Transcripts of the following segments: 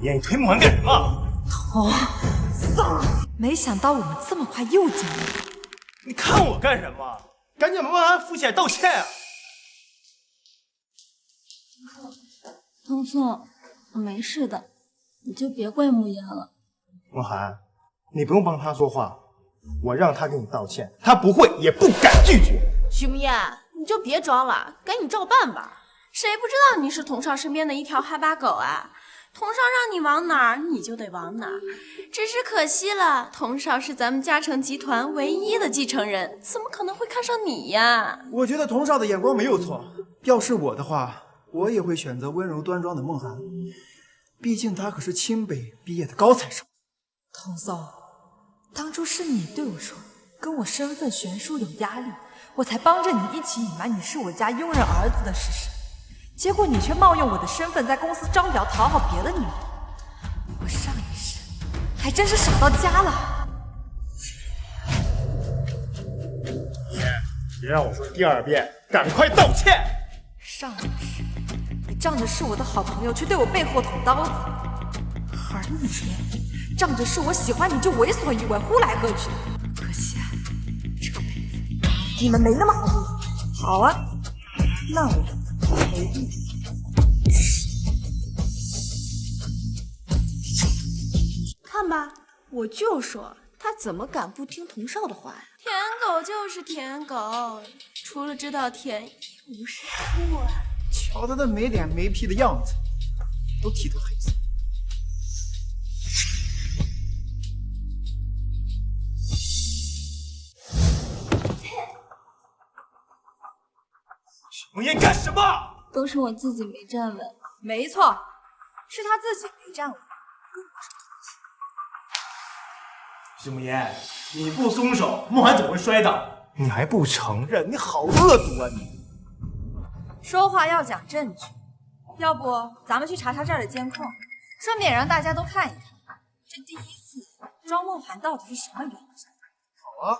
言，你推慕寒干什么？童丧，没想到我们这么快又见面。你看我干什么？赶紧把慕寒扶起来道歉啊！聪聪，我没事的，你就别怪慕言了。慕寒，你不用帮他说话，我让他给你道歉，他不会也不敢拒绝。许慕言，你就别装了，赶紧照办吧。谁不知道你是童少身边的一条哈巴狗啊？童少让你往哪儿，你就得往哪儿。只是可惜了，童少是咱们嘉诚集团唯一的继承人，怎么可能会看上你呀？我觉得童少的眼光没有错，要是我的话，我也会选择温柔端庄的梦涵，毕竟她可是清北毕业的高材生。童松，当初是你对我说，跟我身份悬殊有压力，我才帮着你一起隐瞒你是我家佣人儿子的事实。结果你却冒用我的身份在公司招摇讨好别的女人，我上一世还真是傻到家了。别让我说第二遍，赶快道歉！上一世你仗着是我的好朋友，却对我背后捅刀子，而你仗着是我喜欢你就为所欲为，呼来喝去。可惜啊，这辈子你们没那么好过。好啊，那我陪你。看吧，我就说他怎么敢不听童少的话呀？舔狗就是舔狗，除了知道舔一无是处啊！瞧他那没脸没屁的样子，都替他黑色。梦言干什么？都是我自己没站稳。没错，是他自己没站稳。徐梦言，你不松手，梦涵怎么会摔倒？你还不承认，你好恶毒啊你！说话要讲证据，要不咱们去查查这儿的监控，顺便让大家都看一看，这第一次招梦涵到底是什么原因？好啊，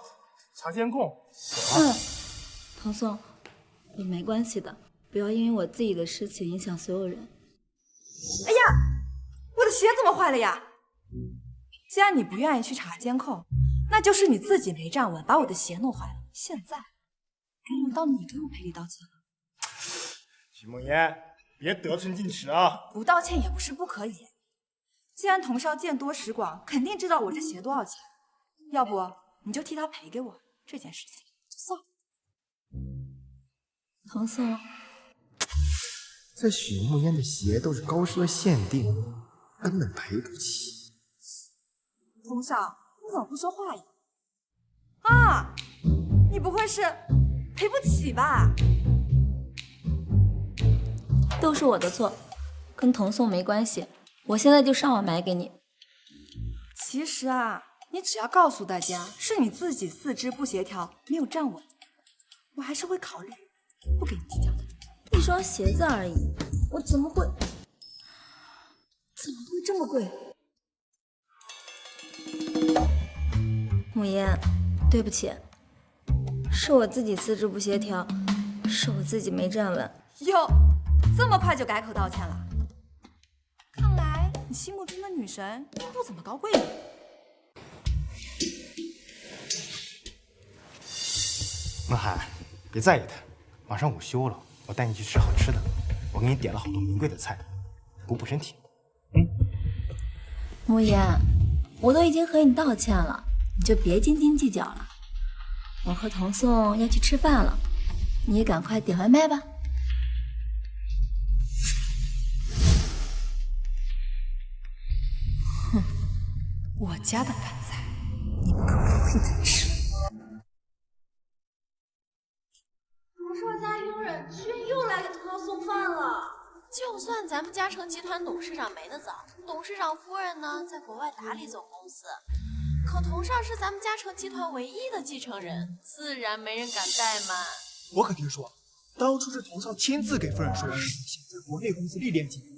查监控。童松，我没关系的，不要因为我自己的事情影响所有人。哎呀，我的鞋怎么坏了呀？既然你不愿意去查监控，那就是你自己没站稳，把我的鞋弄坏了。现在该轮到你给我赔礼道歉了。徐梦言，别得寸进尺啊！不道歉也不是不可以。既然童少见多识广，肯定知道我这鞋多少钱，要不你就替他赔给我，这件事情就算了。童松，这许慕烟的鞋都是高奢限定，根本赔不起。童少，你怎么不说话呀？啊，你不会是赔不起吧？都是我的错，跟童松没关系。我现在就上网买给你。其实啊，你只要告诉大家是你自己四肢不协调，没有站稳，我还是会考虑不给你计较的。一双鞋子而已，我怎么会这么贵？慕言，对不起，是我自己四肢不协调，是我自己没站稳。哟，这么快就改口道歉了？看来你心目中的女神并不怎么高贵呢。梦涵，别在意他，马上午休了，我带你去吃好吃的。我给你点了好多名贵的菜，补补身体。慕言，我都已经和你道歉了，你就别斤斤计较了。我和童颂要去吃饭了，你也赶快点外卖吧。哼，我家的饭菜你们可不配再吃。童少家佣人居然又来给童少送饭了。就算咱们嘉诚集团董事长没得早，董事长夫人呢在国外打理总公司，可童少是咱们嘉诚集团唯一的继承人，自然没人敢怠慢。我可听说，当初是童少亲自给夫人说，想在国内公司历练几年，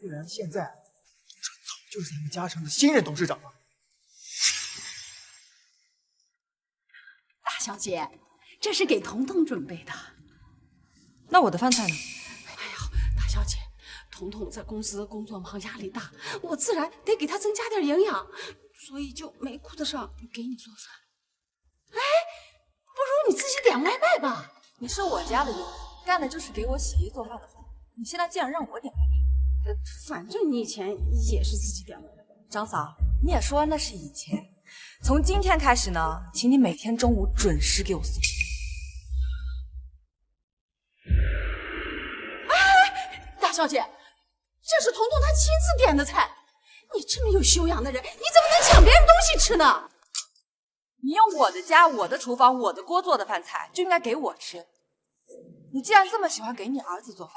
不然现在童少早就是咱们嘉诚的新任董事长了。大小姐，这是给彤彤准备的。那我的饭菜呢？大小姐，彤彤在公司工作忙，压力大，我自然得给他增加点营养，所以就没顾得上给你做饭。哎，不如你自己点外卖吧。你是我家的佣人，干的就是给我洗衣做饭的活。你现在竟然让我点外卖，反正你以前也是自己点外卖。张嫂，你也说那是以前。从今天开始呢，请你每天中午准时给我送。大小姐，这是彤彤她亲自点的菜，你这么有修养的人，你怎么能抢别人东西吃呢？你用我的家、我的厨房、我的锅做的饭菜，就应该给我吃。你既然这么喜欢给你儿子做饭，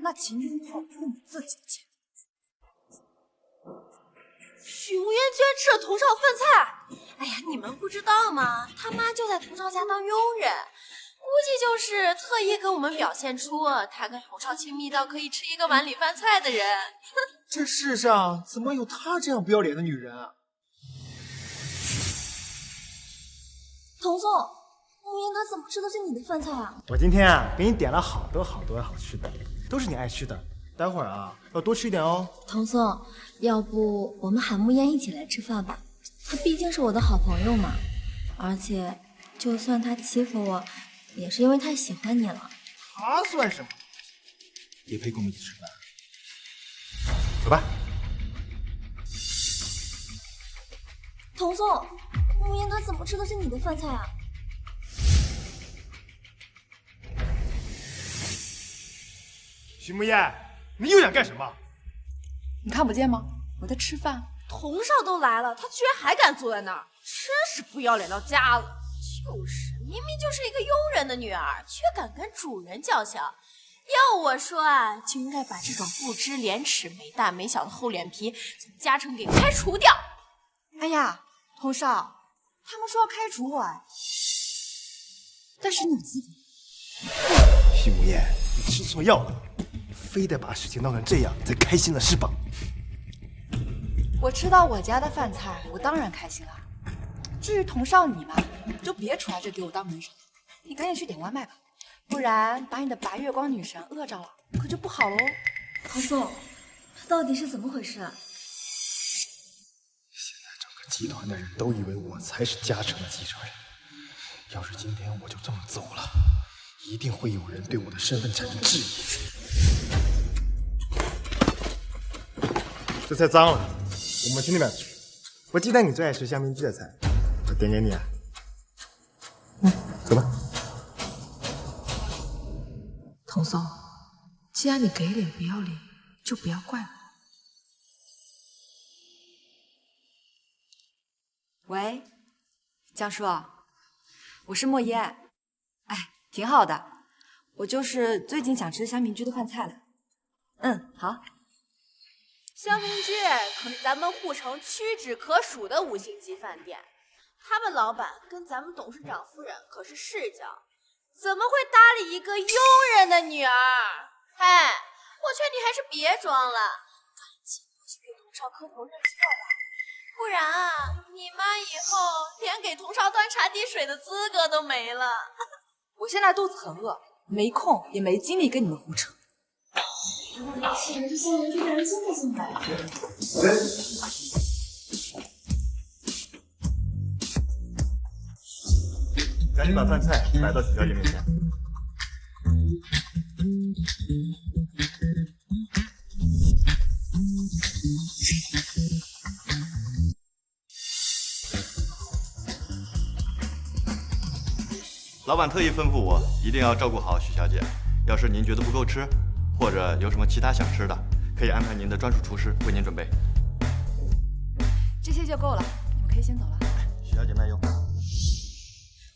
那请你以后用你自己的钱。许无言居然吃了童少饭菜！哎呀，你们不知道吗？他妈就在童少家当佣人，估计就是特意跟我们表现出他跟童少亲密到可以吃一个碗里饭菜的人。这世上怎么有她这样不要脸的女人啊？彤彤，无言他怎么吃的是你的饭菜啊？我今天啊给你点了好多好吃的，都是你爱吃的。待会儿啊要多吃一点哦。彤彤，要不我们喊慕言一起来吃饭吧？他毕竟是我的好朋友嘛，而且就算他欺负我，也是因为太喜欢你了。他算什么？也配跟我们一起吃饭？走吧。彤彤，慕言他怎么吃的是你的饭菜啊？徐慕言，你又想干什么？你看不见吗？我在吃饭。童少都来了，他居然还敢坐在那儿，真是不要脸到家了。就是，明明就是一个佣人的女儿，却敢跟主人叫嚣。要我说啊，就应该把这种不知廉耻、没大没小的厚脸皮从家城给开除掉。哎呀，童少，他们说要开除我，但是你自己。徐慕言，你吃错药了，非得把事情闹成这样才开心了是吧？我吃到我家的饭菜，我当然开心了。至于童少你嘛，就别杵在这给我当门神了，你赶紧去点外卖吧，不然把你的白月光女神饿着了，可就不好喽。彤彤，这到底是怎么回事啊？现在整个集团的人都以为我才是嘉诚的继承人，要是今天我就这么走了，一定会有人对我的身份产生质疑。这菜脏了，我们去那边吃。我记得你最爱吃香槟鸡的菜，我点给你啊。走吧。童松，既然你给脸不要脸，就不要怪我。喂，江叔，我是莫言。哎，挺好的，我就是最近想吃香槟居的饭菜了。好。香槟居可是咱们护城屈指可数的5星级饭店，他们老板跟咱们董事长夫人可是世交，怎么会搭理一个佣人的女儿？哎，我劝你还是别装了，赶紧过去给童少磕头认错吧，不然啊，你妈以后连给童少端茶递水的资格都没了。我现在肚子很饿，没空也没精力跟你们胡扯。是不是香邻居的人现在进来了？赶紧把饭菜摆到许小姐面前。老板特意吩咐我一定要照顾好许小姐，要是您觉得不够吃，或者有什么其他想吃的，可以安排您的专属厨师为您准备。这些就够了，你们可以先走了。许小姐慢用。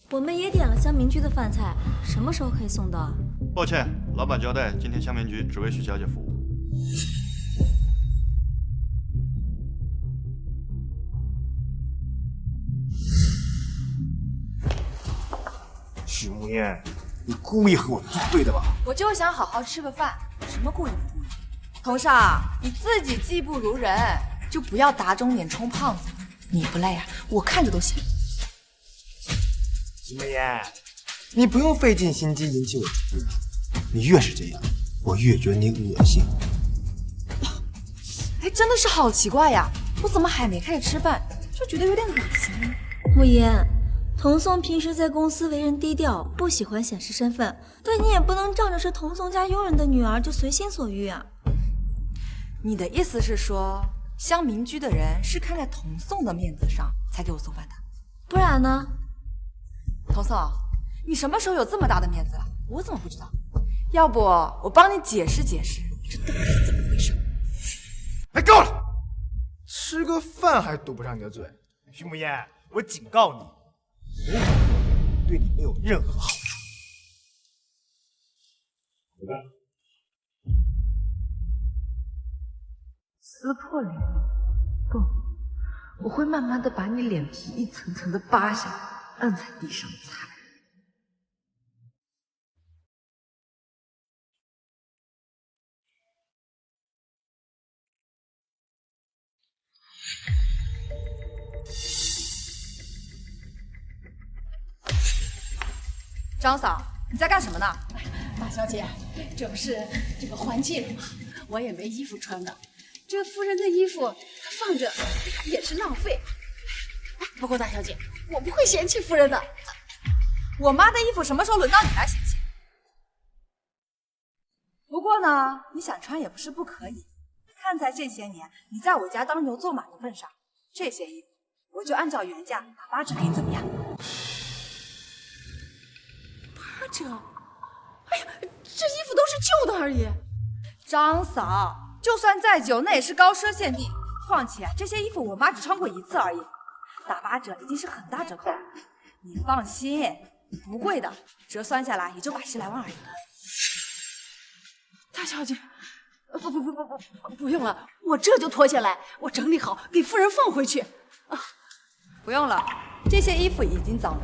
我们也点了香民居的饭菜，什么时候可以送到啊？抱歉，老板交代今天香民居只为许小姐服务。许慕言，你故意和我作对的吧？我就想好好吃个饭，什么故意不故意？童少，你自己技不如人，就不要打肿脸充胖子。你不累啊？我看着都行。许慕言，你不用费尽心机引起我注意，你越是这样，我越觉得你恶心。真的是好奇怪呀！我怎么还没开始吃饭，就觉得有点恶心呢？慕言，童颂平时在公司为人低调，不喜欢显示身份，但你也不能仗着是童颂家佣人的女儿就随心所欲啊。你的意思是说，乡民居的人是看在童颂的面子上才给我送饭的？不然呢？童颂，你什么时候有这么大的面子了？我怎么不知道？要不我帮你解释解释，这到底是怎么回事？哎，够了！吃个饭还堵不上你的嘴。徐慕言，我警告你，我对你没有任何好处。撕破脸？不，我会慢慢的把你脸皮一层层的扒下来，按在地上踩。张嫂，你在干什么呢？大小姐，这不是这个换季了吗？我也没衣服穿的，这夫人的衣服放着也是浪费。不过大小姐，我不会嫌弃夫人的。我妈的衣服什么时候轮到你来嫌弃？不过呢，你想穿也不是不可以。看在这些年你在我家当牛做马的份上，这些衣服我就按照原价打8折给你，怎么样8折？哎呀，这衣服都是旧的而已。张嫂，就算再旧，那也是高奢限定。况且这些衣服我妈只穿过1次而已，打8折已经是很大折扣了。你放心，不贵的，折算下来也就80来万而已。大小姐，不用了，我这就脱下来，我整理好给夫人放回去。啊，不用了，这些衣服已经脏了。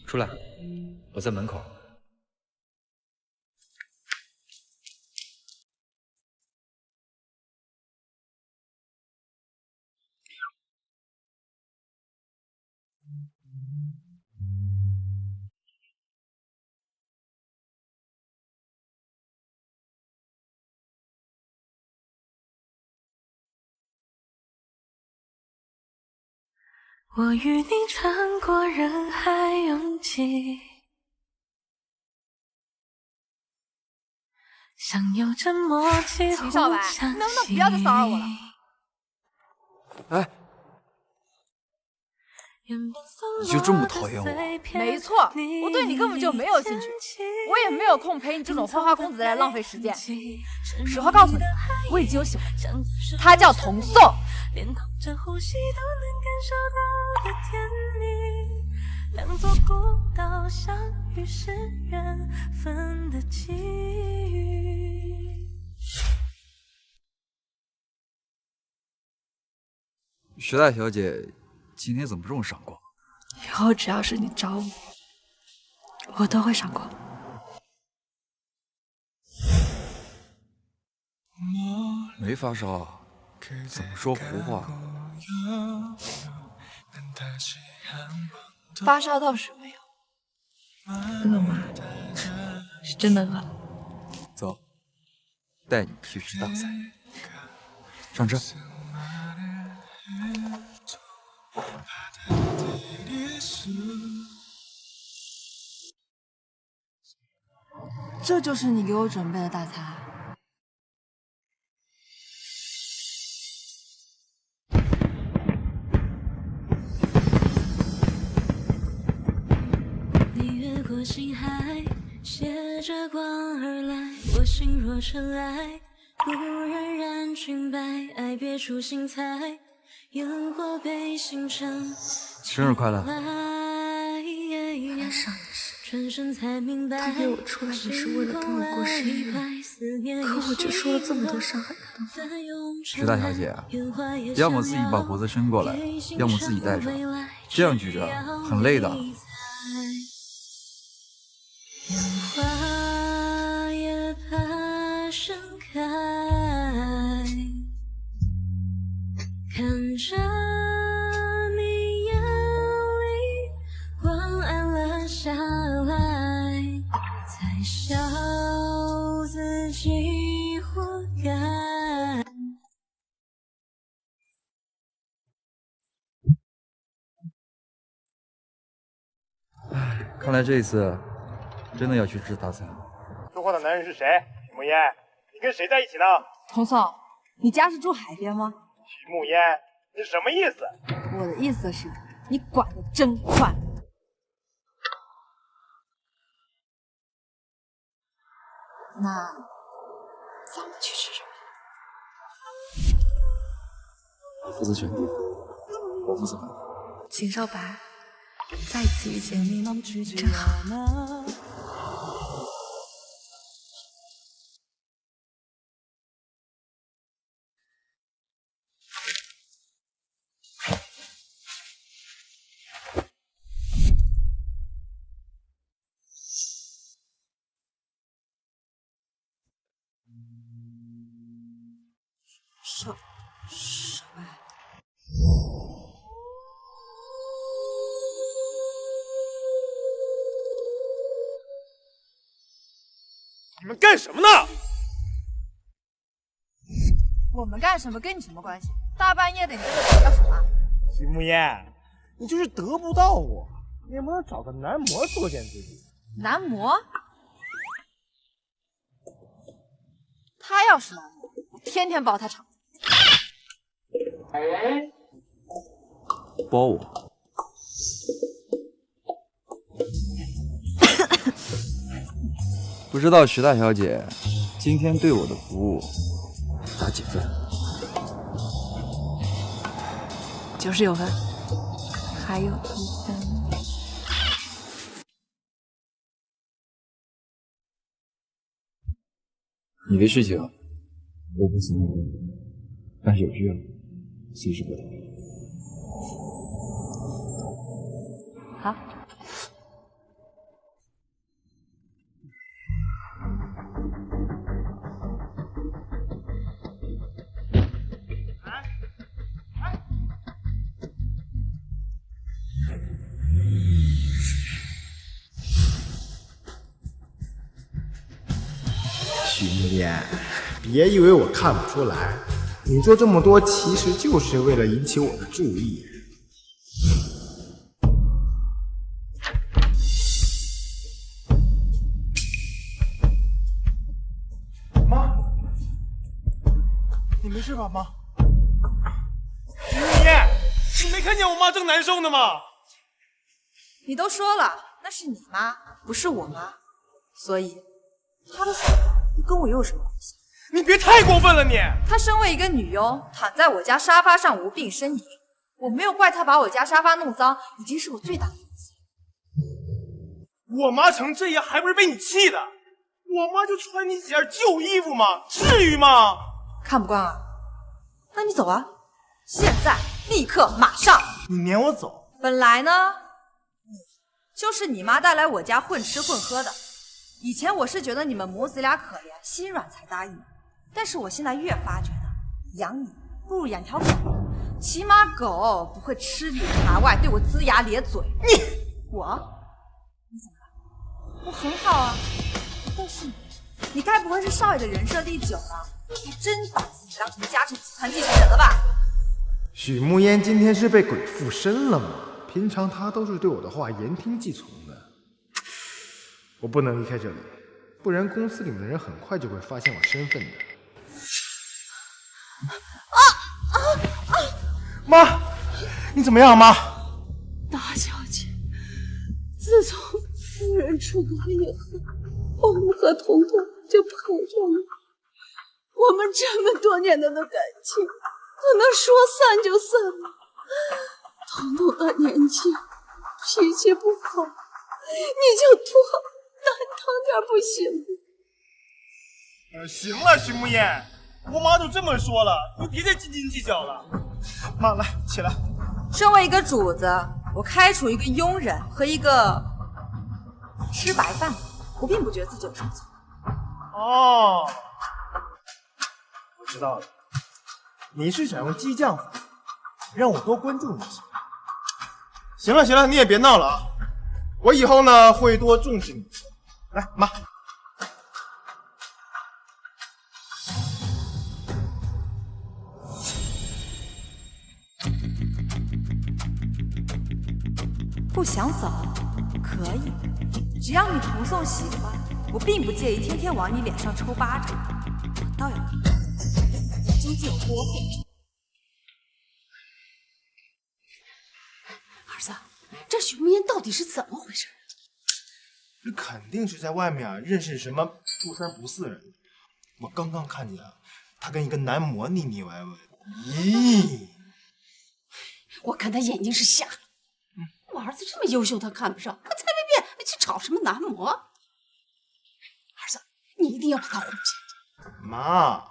出来，我在门口。我与你穿过人海拥挤，像有着默契。秦少白，你能不能不要再骚扰我了？哎，你就这么讨厌我？没错，我对你根本就没有兴趣，我也没有空陪你这种花花公子来浪费时间。实话告诉你，我已经有喜欢，他叫童颂。连同着呼吸都能感受到的甜蜜，两座孤岛相遇是缘分的际遇。徐大小姐，今天怎么这么闪光？以后只要是你找我，我都会闪光。没发烧，怎么说胡话？发烧倒是没有，饿吗？是真的饿。走，带你去吃大餐。上车。这就是你给我准备的大餐。你越过星海，携着光而来，我心若尘埃，故人染裙摆，爱别出心裁，烟火被星辰。生日快乐！原来上一世转身才明白，他约我出来也是为了跟我过生日，可我却说了这么多伤害他的话。徐大小姐，要么自己把脖子伸过来，要么自己带上，这样举着很累的。烟花也怕盛开，看着你眼里光暗了下来。看来这一次真的要去吃大餐。说话的男人是谁？许慕烟，你跟谁在一起呢？童宋，你家是住海边吗？许慕烟，你什么意思？我的意思是，你管得真宽。那咱们去吃什么？你负责选地方，我负责办。秦少白，再次遇见你，真好。少白。你们干什么呢？我们干什么跟你什么关系？大半夜的，你这个要什么？许慕烟，你就是得不到我，你也不能找个男模作践自己。男模？他要是男模，我天天包他场。包我？不知道徐大小姐今天对我的服务打几分？99分，还有1分。你的事情我不行，但是有需要随时拨打。好。许慕烟，别以为我看不出来，你做这么多其实就是为了引起我的注意。妈，你没事吧，妈？许慕烟，你没看见我妈正难受呢吗？你都说了，那是你妈，不是我妈，所以她的死跟我又有什么关系？你别太过分了你！她身为一个女佣，躺在我家沙发上无病呻吟，我没有怪她把我家沙发弄脏，已经是我最大的错。我妈成这样还不是被你气的？我妈就穿你几件旧衣服吗？至于吗？看不惯啊？那你走啊！现在，立刻，马上！你撵我走？本来呢，就是你妈带来我家混吃混喝的。以前我是觉得你们母子俩可怜，心软才答应，但是我现在越发觉得，养你不如养条狗，起码狗不会吃里扒外，对我龇牙咧嘴。你怎么了？我很好啊，但是你该不会是少爷的人设立久了，还真把自己当成嘉诚集团继承人了吧？许慕烟今天是被鬼附身了吗？平常她都是对我的话言听计从的。我不能离开这里，不然公司里面的人很快就会发现我身份的。妈，你怎么样，妈？大小姐，自从夫人出阁以后，我们和彤彤就陪着你。我们这么多年的感情，不能说散就散吗？彤彤的年纪，脾气不好，你就多担当点不行吗？行了，徐慕烟，我妈都这么说了，你别再斤斤计较了。妈，来起来。身为一个主子，我开除一个佣人和一个吃白饭的，我并不觉得自己有什么错。哦，我知道了，你是想用激将法让我多关注你。行了行了，你也别闹了啊！我以后呢会多重视你。来，妈。不想走，可以。只要你童宋喜欢，我并不介意天天往你脸上抽巴掌，我倒要看你究竟有多狠。儿子，这许慕言到底是怎么回事？这肯定是在外面认识什么不三不四人。我刚刚看见他跟一个男模腻腻歪歪。咦，我看他眼睛是瞎了。我儿子这么优秀，他看不上，可才没变去找什么男模。儿子，你一定要把他哄进去。妈，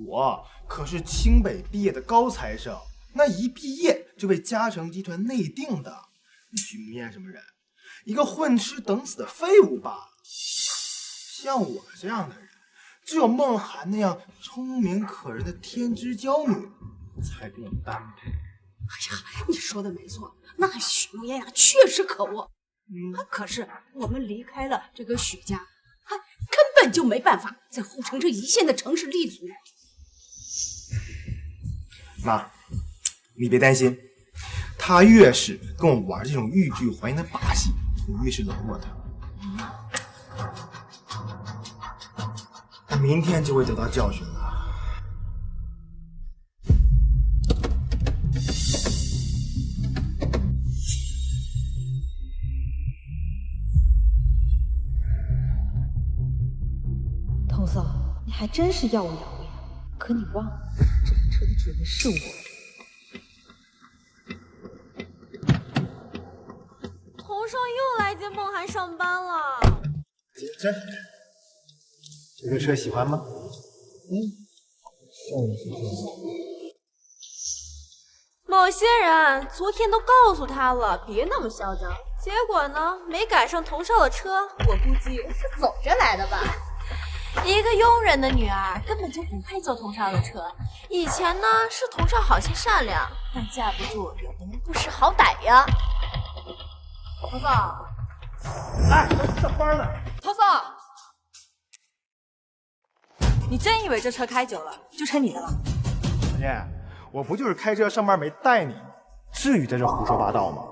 我可是清北毕业的高材生，那一毕业就被嘉诚集团内定的。许慕言什么人？一个混吃等死的废物罢了。像我这样的人，只有梦涵那样聪明可人的天之娇女才跟我般配。哎呀，你说的没错，那许慕言呀确实可恶。可是我们离开了这个许家，他根本就没办法在护城这一线的城市立足。妈，你别担心，他越是跟我玩这种欲拒还迎的把戏，我越是冷落他。他明天就会得到教训了。童嫂，你还真是耀武扬威，可你忘了，这辆车的主人是我。童少又来接梦涵上班了。这个车喜欢吗？某些人昨天都告诉他了，别那么嚣张，结果呢，没赶上童少的车，我估计是走着来的吧。一个佣人的女儿根本就不配坐童少的车。以前呢，是童少好心善良，但架不住有的人不识好歹呀。童嫂，哎，我上班呢。童嫂，你真以为这车开久了就成你的了？姐，我不就是开车上班没带你，至于在这胡说八道吗？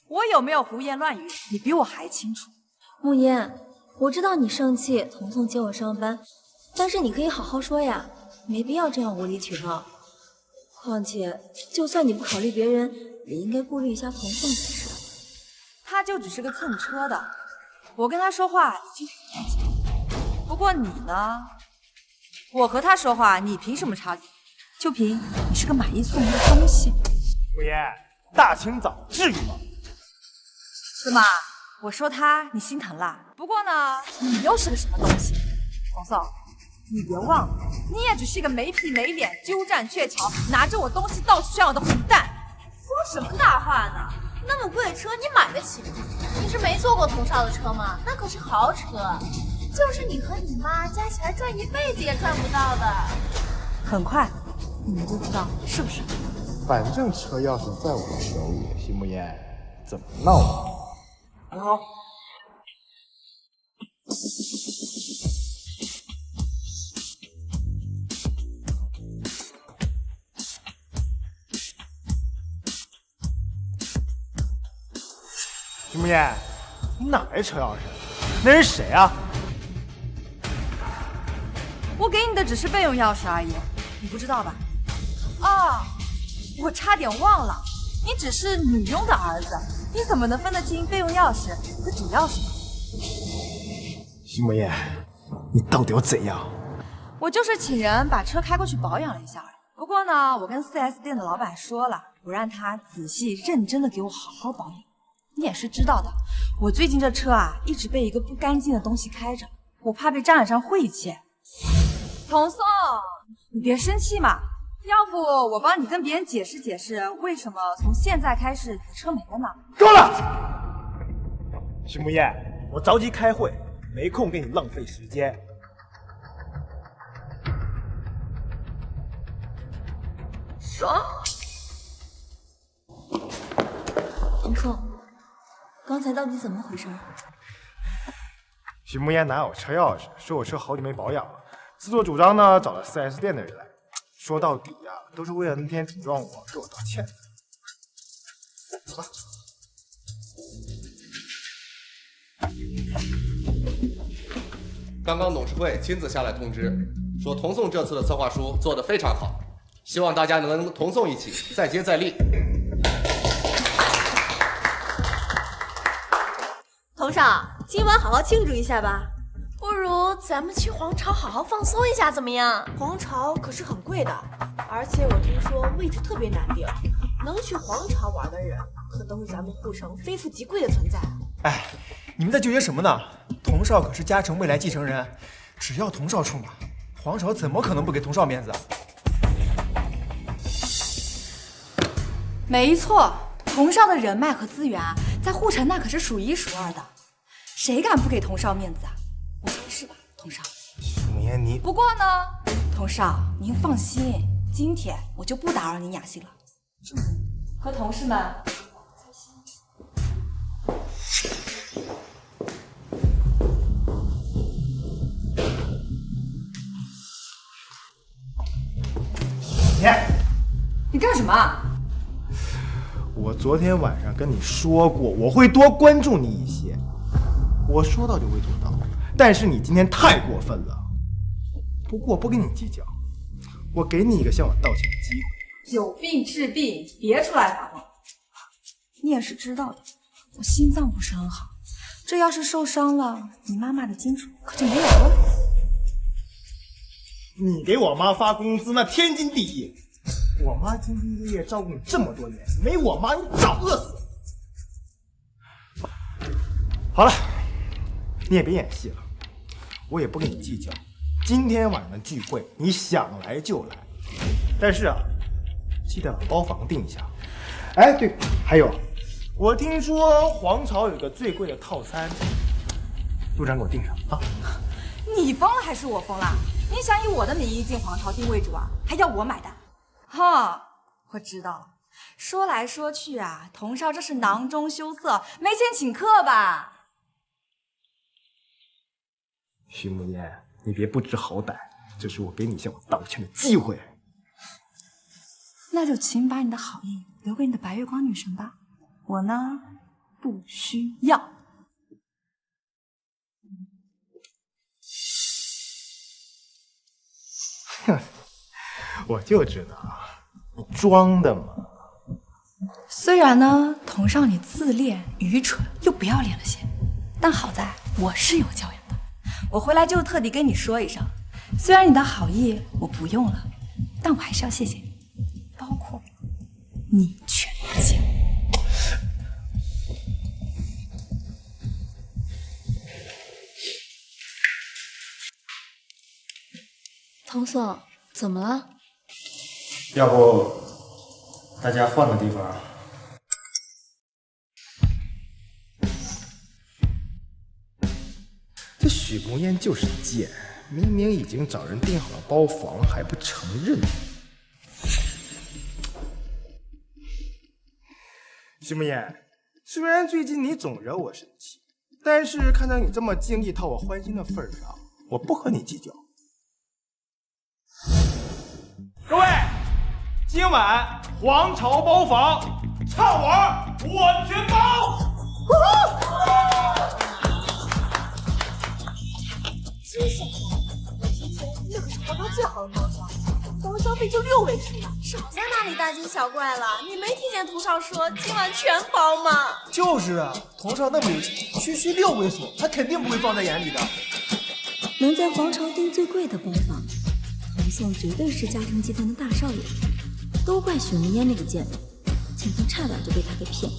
我有没有胡言乱语，你比我还清楚。慕言，我知道你生气，童宋接我上班，但是你可以好好说呀，没必要这样无理取闹。况且，就算你不考虑别人，也应该顾虑一下童宋才是。他就只是个蹭车的，我跟他说话已经很严谨。不过你呢？我和他说话，你凭什么插嘴？就凭你是个买一送一的东西。慕言，大清早至于吗？怎么？我说他，你心疼啦？不过呢，你又是个什么东西？童宋，你别忘了，你也只是一个没皮没脸、鸠占鹊桥、拿着我东西到处炫耀的混蛋。说什么大话呢？那么贵的车你买得起吗？你是没坐过童少的车吗？那可是豪车，就是你和你妈加起来赚一辈子也赚不到的。很快你们就知道是不是？反正车钥匙在我手里，徐慕言，怎么闹呢？你好。徐慕言，你哪来车钥匙？那人谁啊？我给你的只是备用钥匙而已，你不知道吧？哦，我差点忘了，你只是女佣的儿子，你怎么能分得清备用钥匙和主钥匙呢？徐慕言，你到底要怎样？我就是请人把车开过去保养了一下而已。不过呢，我跟 4S 店的老板说了，我让他仔细认真的给我好好保养。你也是知道的，我最近这车啊，一直被一个不干净的东西开着，我怕被张染上晦气。童宋，你别生气嘛，要不我帮你跟别人解释解释，为什么从现在开始你的车没了呢？够了！徐慕言，我着急开会，没空跟你浪费时间。爽！童宋，刚才到底怎么回事？徐慕言拿我车钥匙，说我车好久没保养了，自作主张呢找了 4S 店的人来。说到底呀，都是为了那天顶撞我，给我道歉的。走吧。刚刚董事会亲自下来通知，说童颂这次的策划书做得非常好，希望大家能跟童颂一起再接再厉。童少，今晚好好庆祝一下吧。不如咱们去皇朝好好放松一下，怎么样？皇朝可是很贵的，而且我听说位置特别难定，能去皇朝玩的人可都是咱们护城非富即贵的存在。哎，你们在纠结什么呢？童少可是嘉诚未来继承人，只要童少出马，皇朝怎么可能不给童少面子？没错，童少的人脉和资源啊，在护城那可是数一数二的，谁敢不给童少面子啊？我说的是吧，童少？母爷你……不过呢，童少您放心，今天我就不打扰您雅兴了，和同事们开心。你干什么？我昨天晚上跟你说过，我会多关注你一些。我说到就会做到，但是你今天太过分了。不过我不跟你计较，我给你一个向我道歉的机会。有病治病，别出来发疯。你也是知道的，我心脏不是很好，这要是受伤了，你妈妈的金主可就没有了。你给我妈发工资那天经地义，我妈兢兢业业照顾你这么多年，没我妈你早饿死。好了，你也别演戏了，我也不跟你计较。今天晚上的聚会，你想来就来，但是啊，记得把包房订一下。哎，对，还有，我听说皇朝有个最贵的套餐，路长给我订上啊！你疯了还是我疯了？你想以我的名义进皇朝定位主啊，还要我买单？哈，我知道了。说来说去啊，童少这是囊中羞涩，没钱请客吧？徐慕言，你别不知好歹，这是我给你向我道歉的机会。那就请把你的好意留给你的白月光女神吧，我呢不需要。我就知道，你装的嘛。虽然呢，童少你自恋、愚蠢又不要脸了些，但好在我是有教养的。我回来就特地跟你说一声，虽然你的好意我不用了，但我还是要谢谢你，包括你全家。童颂，怎么了？要不大家换个地方？这许慕烟就是贱，明明已经找人订好了包房，还不承认。许慕烟，虽然最近你总惹我生气，但是看在你这么尽力讨我欢心的份上，我不和你计较。各位，今晚皇朝包房，畅玩我全包。接下来，我今天那可是皇朝最好的包厢，光消费就6位数呢。少在那里大惊小怪了，你没听见童少说今晚全包吗？就是啊，童少那么有钱，区区6位数，他肯定不会放在眼里的。能在皇朝订最贵的包房，童颂绝对是嘉诚集团的大少爷。都怪许慕烟那个贱人，今天差点就被他给骗了。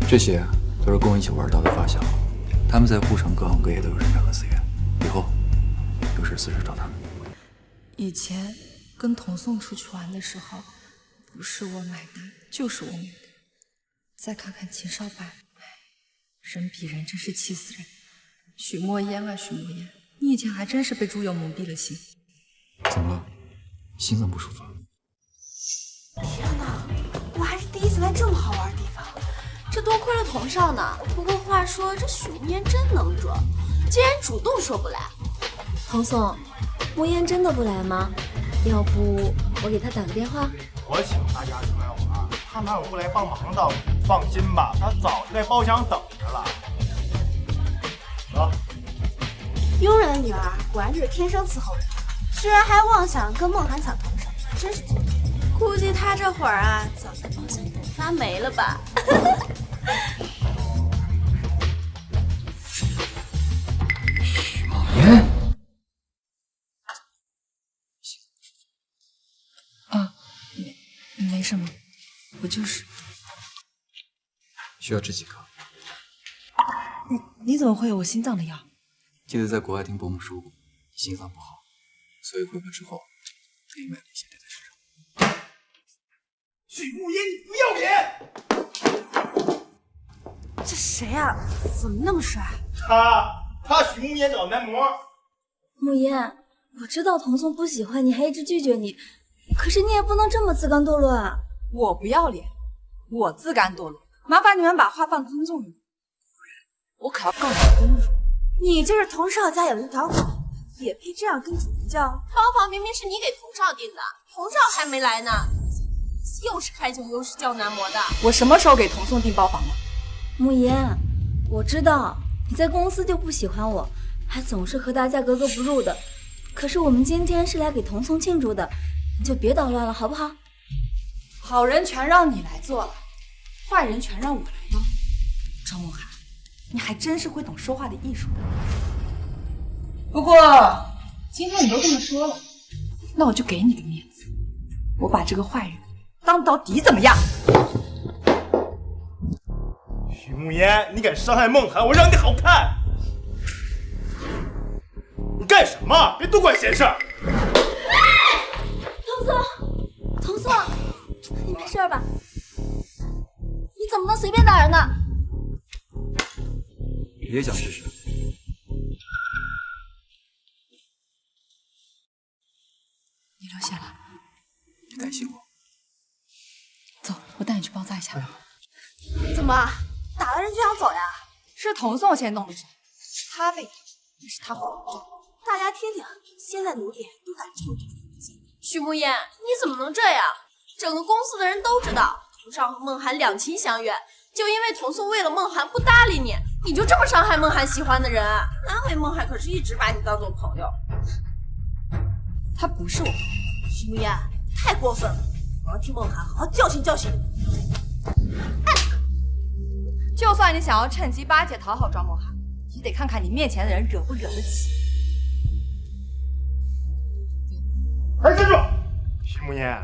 这些都是跟我一起玩到的发小，他们在护城各行各业都有人脉和资源，以后有事随时找他们。以前跟童颂出去玩的时候，不是我买单就是我买单。再看看秦少白，人比人真是气死人。许墨烟啊许墨烟，你以前还真是被猪油蒙蔽了心。怎么了？心脏不舒服？天哪，我还是第一次来这么好玩的地方，这多亏了童少呢。不过话说，这许慕烟真能装，竟然主动说不来。童颂，慕烟真的不来吗？要不我给他打个电话？我请大家出来玩，他哪有不来帮忙的？放心吧，他早就在包厢等着了。走。佣人的女儿果然就是天生伺候人，居然还妄想跟梦涵抢童手，真是贱。估计他这会儿啊，早在包厢里发霉了吧。许梦言。啊，没什么，我就是。需要吃几颗？你怎么会有我心脏的药？记得在国外听伯母说过，你心脏不好，所以回国之后特意买了一些带在身上。许慕言，你不要脸！这谁啊？怎么那么帅？他许慕言找男模。慕言，我知道童宋不喜欢你，还一直拒绝你，可是你也不能这么自甘堕落啊！我不要脸，我自甘堕落。麻烦你们把话放尊重一点，我可要告你侮辱。你就是童少家有一条狗，也配这样跟主人叫？包房明明是你给童少订的，童少还没来呢，又是开酒又是叫男模的。我什么时候给童宋订包房了？慕言，我知道你在公司就不喜欢我，还总是和大家格格不入的。可是我们今天是来给童宋庆祝的，你就别捣乱了，好不好？好人全让你来做了，坏人全让我来当。张梦涵，你还真是会懂说话的艺术。不过今天你都这么说了，那我就给你个面子，我把这个坏人当到底，怎么样？许慕言，你敢伤害梦涵，我让你好看！你干什么？别多管闲事儿！童宋，你没事吧？你怎么能随便打人呢？你也想试试？你留下来，你担心我？走，我带你去包扎一下。怎么打了人就想走呀？是童宋先动的手，他被打，那是他慌张。大家听听，现在奴隶都敢这么对父亲。许慕言，你怎么能这样？整个公司的人都知道，童少和梦涵两情相悦，就因为童宋为了梦涵不搭理你，你就这么伤害梦涵喜欢的人？那回梦涵可是一直把你当做朋友。他不是我朋友。许慕言，太过分了！我要替梦涵好好教训教训你。就算你想要趁机巴结讨好庄梦涵，也得看看你面前的人惹不惹得起。哎，站住！许慕言，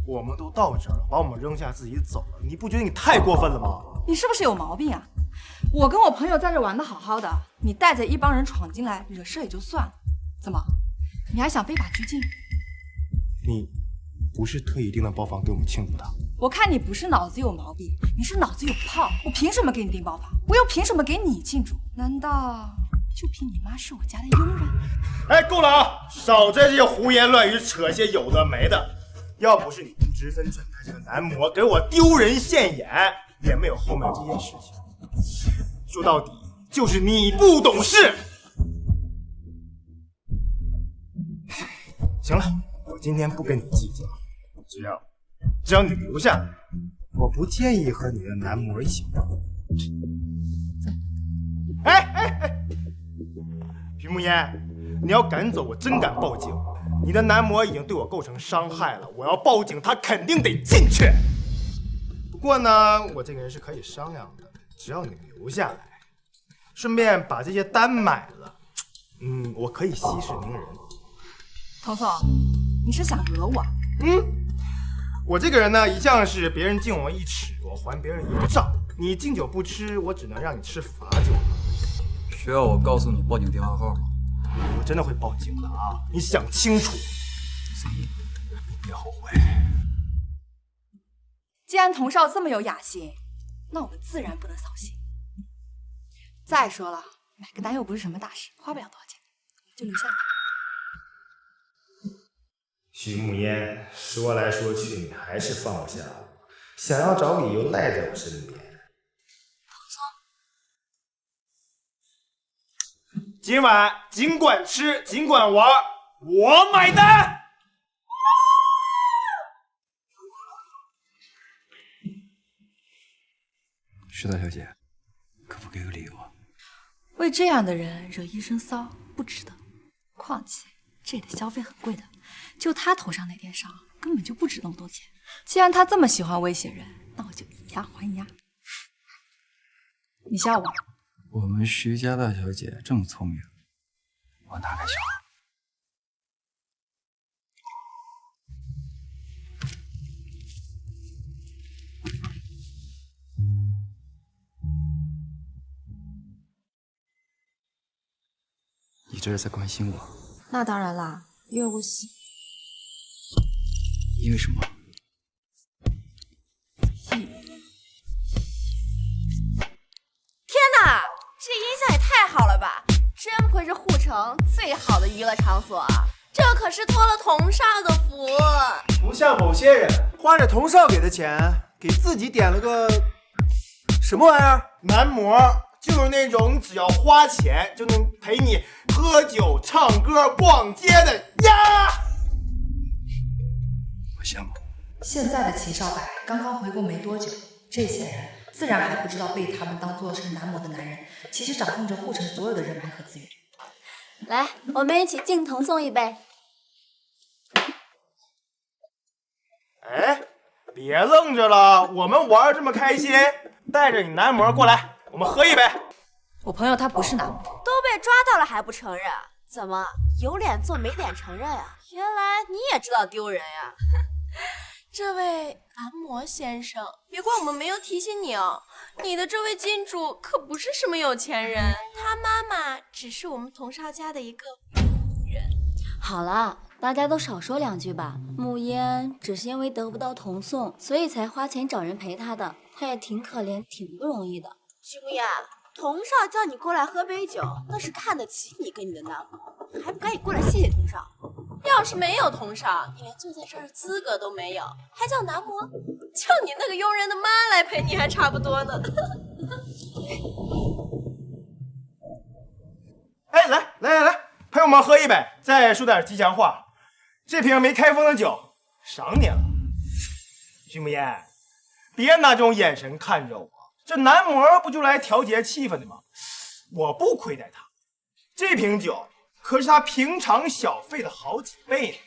我们都到这儿了，把我们扔下自己走了，你不觉得你太过分了吗？你是不是有毛病啊？我跟我朋友在这玩的好好的，你带着一帮人闯进来惹事也就算了，怎么，你还想非法拘禁？你不是特意订的包房给我们庆祝的？我看你不是脑子有毛病，你是脑子有泡。我凭什么给你订包房？我又凭什么给你庆祝？难道就凭你妈是我家的佣人？哎，够了啊！少在这些胡言乱语，扯些有的没的。要不是你不直分准他这个男模给我丢人现眼，也没有后面这件事情。说到底，就是你不懂事。行了，我今天不跟你计较，只要你留下来，我不介意和你的男模一起玩。哎，徐慕言，你要敢走，我真敢报警。你的男模已经对我构成伤害了，我要报警，他肯定得进去。不过呢，我这个人是可以商量的，只要你留下来，顺便把这些单买了，我可以息事宁人。童宋，你是想讹我？我这个人呢，一向是别人敬我一尺，我还别人一丈。你敬酒不吃，我只能让你吃罚酒了。需要我告诉你报警电话号吗？我真的会报警的啊！你想清楚。所以你别后悔。既然童少这么有雅兴，那我们自然不能扫兴。再说了，买个单又不是什么大事，花不了多少钱，就留下来。徐慕烟，说来说去，你还是放不下我，想要找理由赖在我身边。今晚尽管吃，尽管玩，我买单。石大小姐，可否给个理由啊？为这样的人惹一身骚不值得，况且这里的消费很贵的，就他头上那点伤根本就不值那么多钱。既然他这么喜欢威胁人，那我就以牙还牙。你笑我？我们徐家大小姐这么聪明，我哪敢笑？你这是在关心我？那当然啦，因为我喜。因为什么？天哪，这音响也太好了吧！真不愧是护城最好的娱乐场所啊！这可是托了童少的福。不像某些人花着童少给的钱，给自己点了个什么玩意儿？男模，就是那种只要花钱就能陪你喝酒、唱歌、逛街的呀。我羡慕。现在的秦少白刚刚回国没多久，这些人自然还不知道被他们当做是男模的男人，其实掌控着护城所有的人脉和资源。来，我们一起敬童送一杯。哎，别愣着了，我们玩这么开心，带着你男模过来，我们喝一杯。我朋友他不是男模，都被抓到了还不承认？怎么有脸做没脸承认呀？原来你也知道丢人呀！这位男模先生，别怪我们没有提醒你哦，你的这位金主可不是什么有钱人，他妈妈只是我们童少家的一个人。好了，大家都少说两句吧。慕嫣只是因为得不到童送，所以才花钱找人陪她的，她也挺可怜，挺不容易的。徐慕嫣，童少叫你过来喝杯酒，那是看得起你跟你的男模，还不赶紧过来谢谢童少？要是没有童少，你连坐在这儿的资格都没有，还叫男模？叫你那个佣人的妈来陪你还差不多呢。哎，来，陪我们喝一杯，再说点吉祥话。这瓶没开封的酒，赏你了。徐慕嫣，别拿这种眼神看着我，这男模不就来调节气氛的吗？我不亏待他，这瓶酒可是他平常小费的好几倍呢。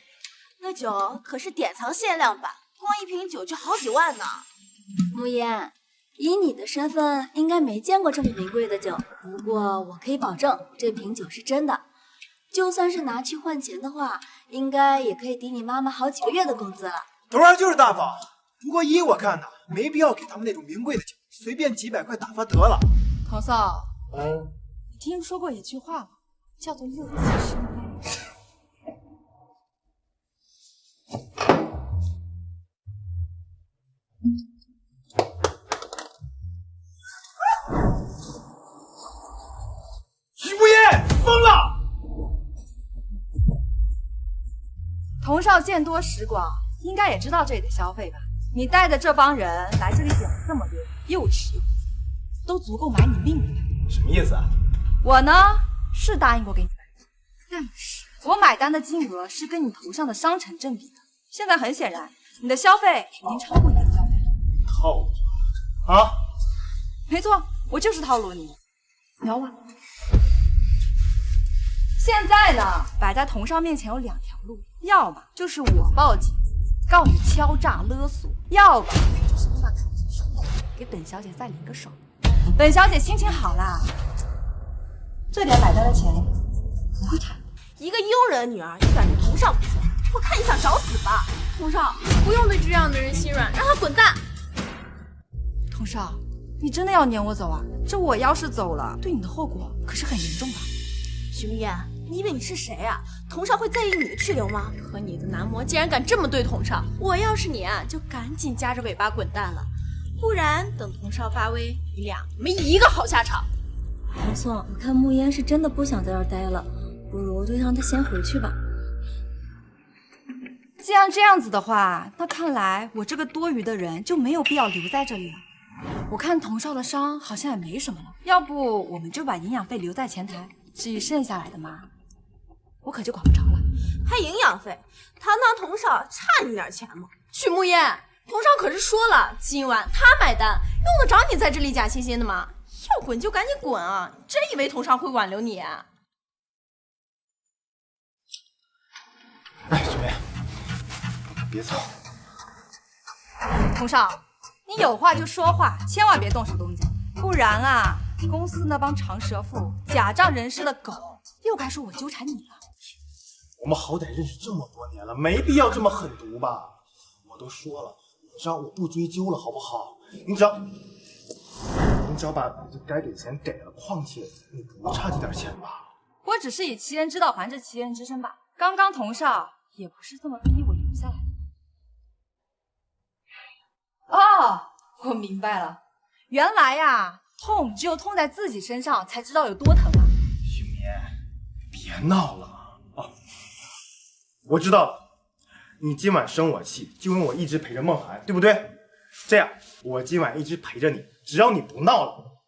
那酒可是典藏限量版，光一瓶酒就好几万呢。慕嫣，以你的身份，应该没见过这么名贵的酒。不过我可以保证，这瓶酒是真的。就算是拿去换钱的话，应该也可以抵你妈妈好几个月的工资了。童儿就是大方，不过依我看呢，没必要给他们那种名贵的酒，随便几百块打发得了。童嫂，你听说过一句话吗？叫做乐极生悲。徐慕嫣疯了！童少见多识广，应该也知道这里的消费吧？你带着这帮人来这里点了这么多，又吃又喝，都足够买你命的了。什么意思啊？我呢是答应过给你买的，但是我买单的金额是跟你头上的伤成正比的。现在很显然，你的消费已经超过你的消费了。套路啊？没错，我就是套路你。瞄吧。现在呢，摆在童少面前有两条路，要么就是我报警告你敲诈勒索，要么就是你把童送手给本小姐再领个手。本小姐心情好啦，这点买单的钱不会差。一个佣人女儿就敢对童少不错，我看你想找死吧！童少，不用对这样的人心软，让他滚蛋！童少，你真的要撵我走啊？这我要是走了，对你的后果可是很严重的。徐慕嫣，你以为你是谁啊？童少会在意你的去留吗？和你的男模竟然敢这么对童少，我要是你啊，就赶紧夹着尾巴滚蛋了，不然等童少发威，你俩没一个好下场。童送，我看慕嫣是真的不想在这儿待了，不如就让她先回去吧。既然这样子的话，那看来我这个多余的人就没有必要留在这里了。我看童少的伤好像也没什么了，要不我们就把营养费留在前台，至于剩下来的嘛，我可就管不着了。还营养费？堂堂童少差你点钱吗？徐慕嫣，童少可是说了，今晚他买单，用得着你在这里假惺惺的吗？要滚就赶紧滚啊！你真以为童少会挽留你啊？哎，雪梅，别走。童少，你有话就说话，千万别动手动脚，不然啊，公司那帮长舌妇、假仗人势的狗又该说我纠缠你了。我们好歹认识这么多年了，没必要这么狠毒吧？我都说了，你只要我不追究了，好不好？你只要把该给钱给了，况且你不差这点钱吧？我只是以其人之道还治其人之身吧。刚刚童少也不是这么逼我留下来的。哦，我明白了，原来呀，痛只有痛在自己身上才知道有多疼啊！雪棉，别闹了啊！我知道了，你今晚生我气，就因为我一直陪着梦涵，对不对？这样，我今晚一直陪着你，只要你不闹了。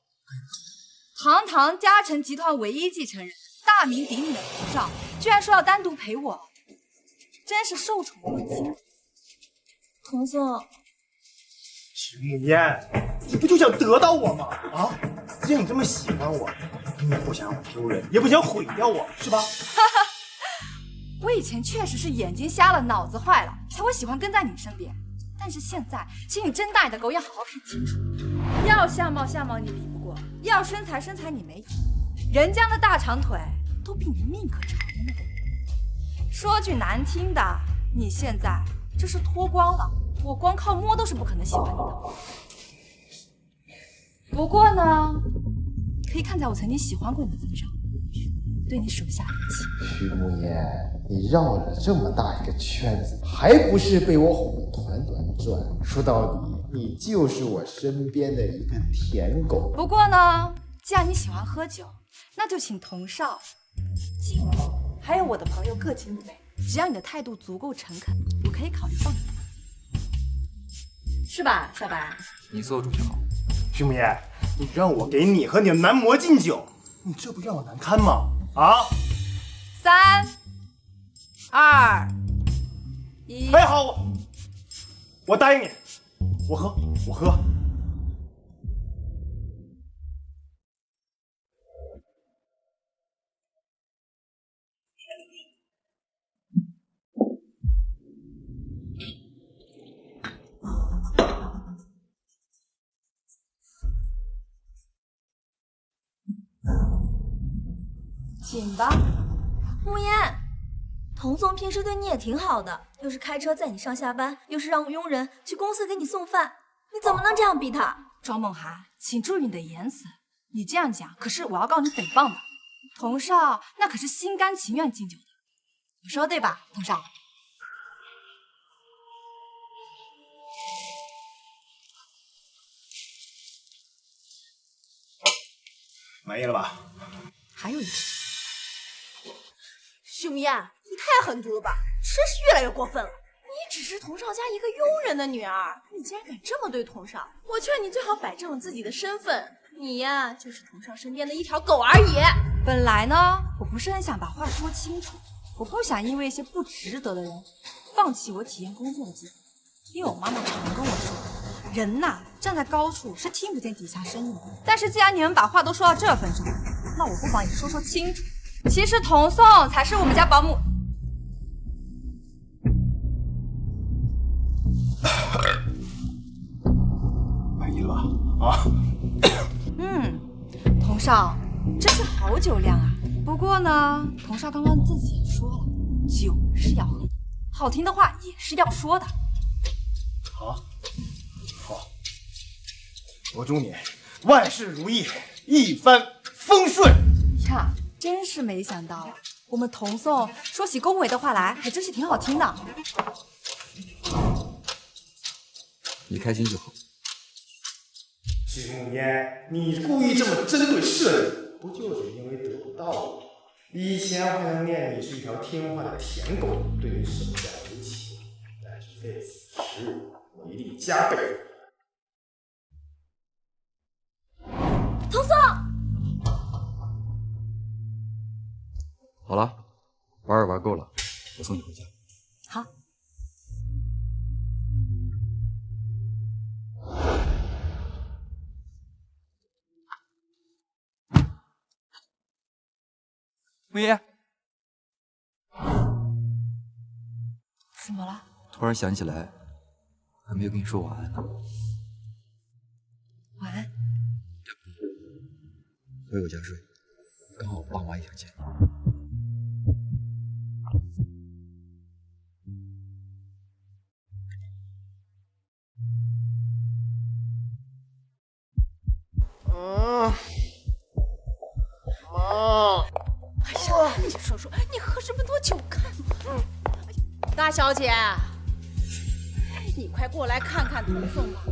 堂堂嘉诚集团唯一继承人，大名鼎鼎的童少，居然说要单独陪我，真是受宠若惊。童总，徐慕烟，你不就想得到我吗？啊，既然你这么喜欢我，你也不想让我丢人，也不想毁掉我，是吧？我以前确实是眼睛瞎了，脑子坏了，才会喜欢跟在你身边。但是现在，请你睁大你的狗眼，好好看清楚。要相貌你比不过，要身材你没有，人家的大长腿都比你命可长呢。说句难听的，你现在这是脱光了，我光靠摸都是不可能喜欢你的。不过呢，可以看在我曾经喜欢过你的份上，对你手下留情。徐慕言，你绕了这么大一个圈子，还不是被我哄得团团转？说到底，你就是我身边的一个舔狗。不过呢，既然你喜欢喝酒，那就请童少、季母还有我的朋友各请一杯。只要你的态度足够诚恳，我可以考虑放你一马，是吧，小白？你做主就好。徐慕言，你让我给你和你的男模敬酒，你这不让我难堪吗？啊！3、2、1。哎，好，我答应你，我喝。请吧。慕言，童总平时对你也挺好的，又是开车载你上下班，又是让佣人去公司给你送饭，你怎么能这样逼他？庄梦涵，请注意你的言辞，你这样讲，可是我要告你诽谤的。童少那可是心甘情愿敬酒的，我说对吧，童少？满意了吧？还有一个。徐慕言，你太狠毒了吧！真是越来越过分了。你只是童少家一个佣人的女儿，你竟然敢这么对童少！我劝你最好摆正了自己的身份，你呀就是童少身边的一条狗而已。本来呢，我不是很想把话说清楚，我不想因为一些不值得的人放弃我体验工作的机会。因为我妈妈常跟我说，人呐站在高处是听不见底下声音的。但是既然你们把话都说到这份上，那我不妨也说清楚。其实童颂才是我们家保姆。满意了吧？啊？童少真是好酒量啊！不过呢，童少刚刚自己也说了，酒是要喝，好听的话也是要说的。好，我祝你万事如意，一帆风顺呀！真是没想到，我们童颂说起恭维的话来，还真是挺好听的。你开心就好。徐慕烟，你故意这么针对社里，不就是因为得不到我？以前我还能念你是一条听话的舔狗，对你手下留情，但是这此时我一定加倍。童颂，好了，玩也玩够了，我送你回家。好。木叶，怎么了？突然想起来，还没有跟你说晚安呢。晚安。回我家睡，刚好我爸妈也想见你。妈。哎呀，你说说，你喝这么多酒干嘛？大小姐，你快过来看看童凤吧。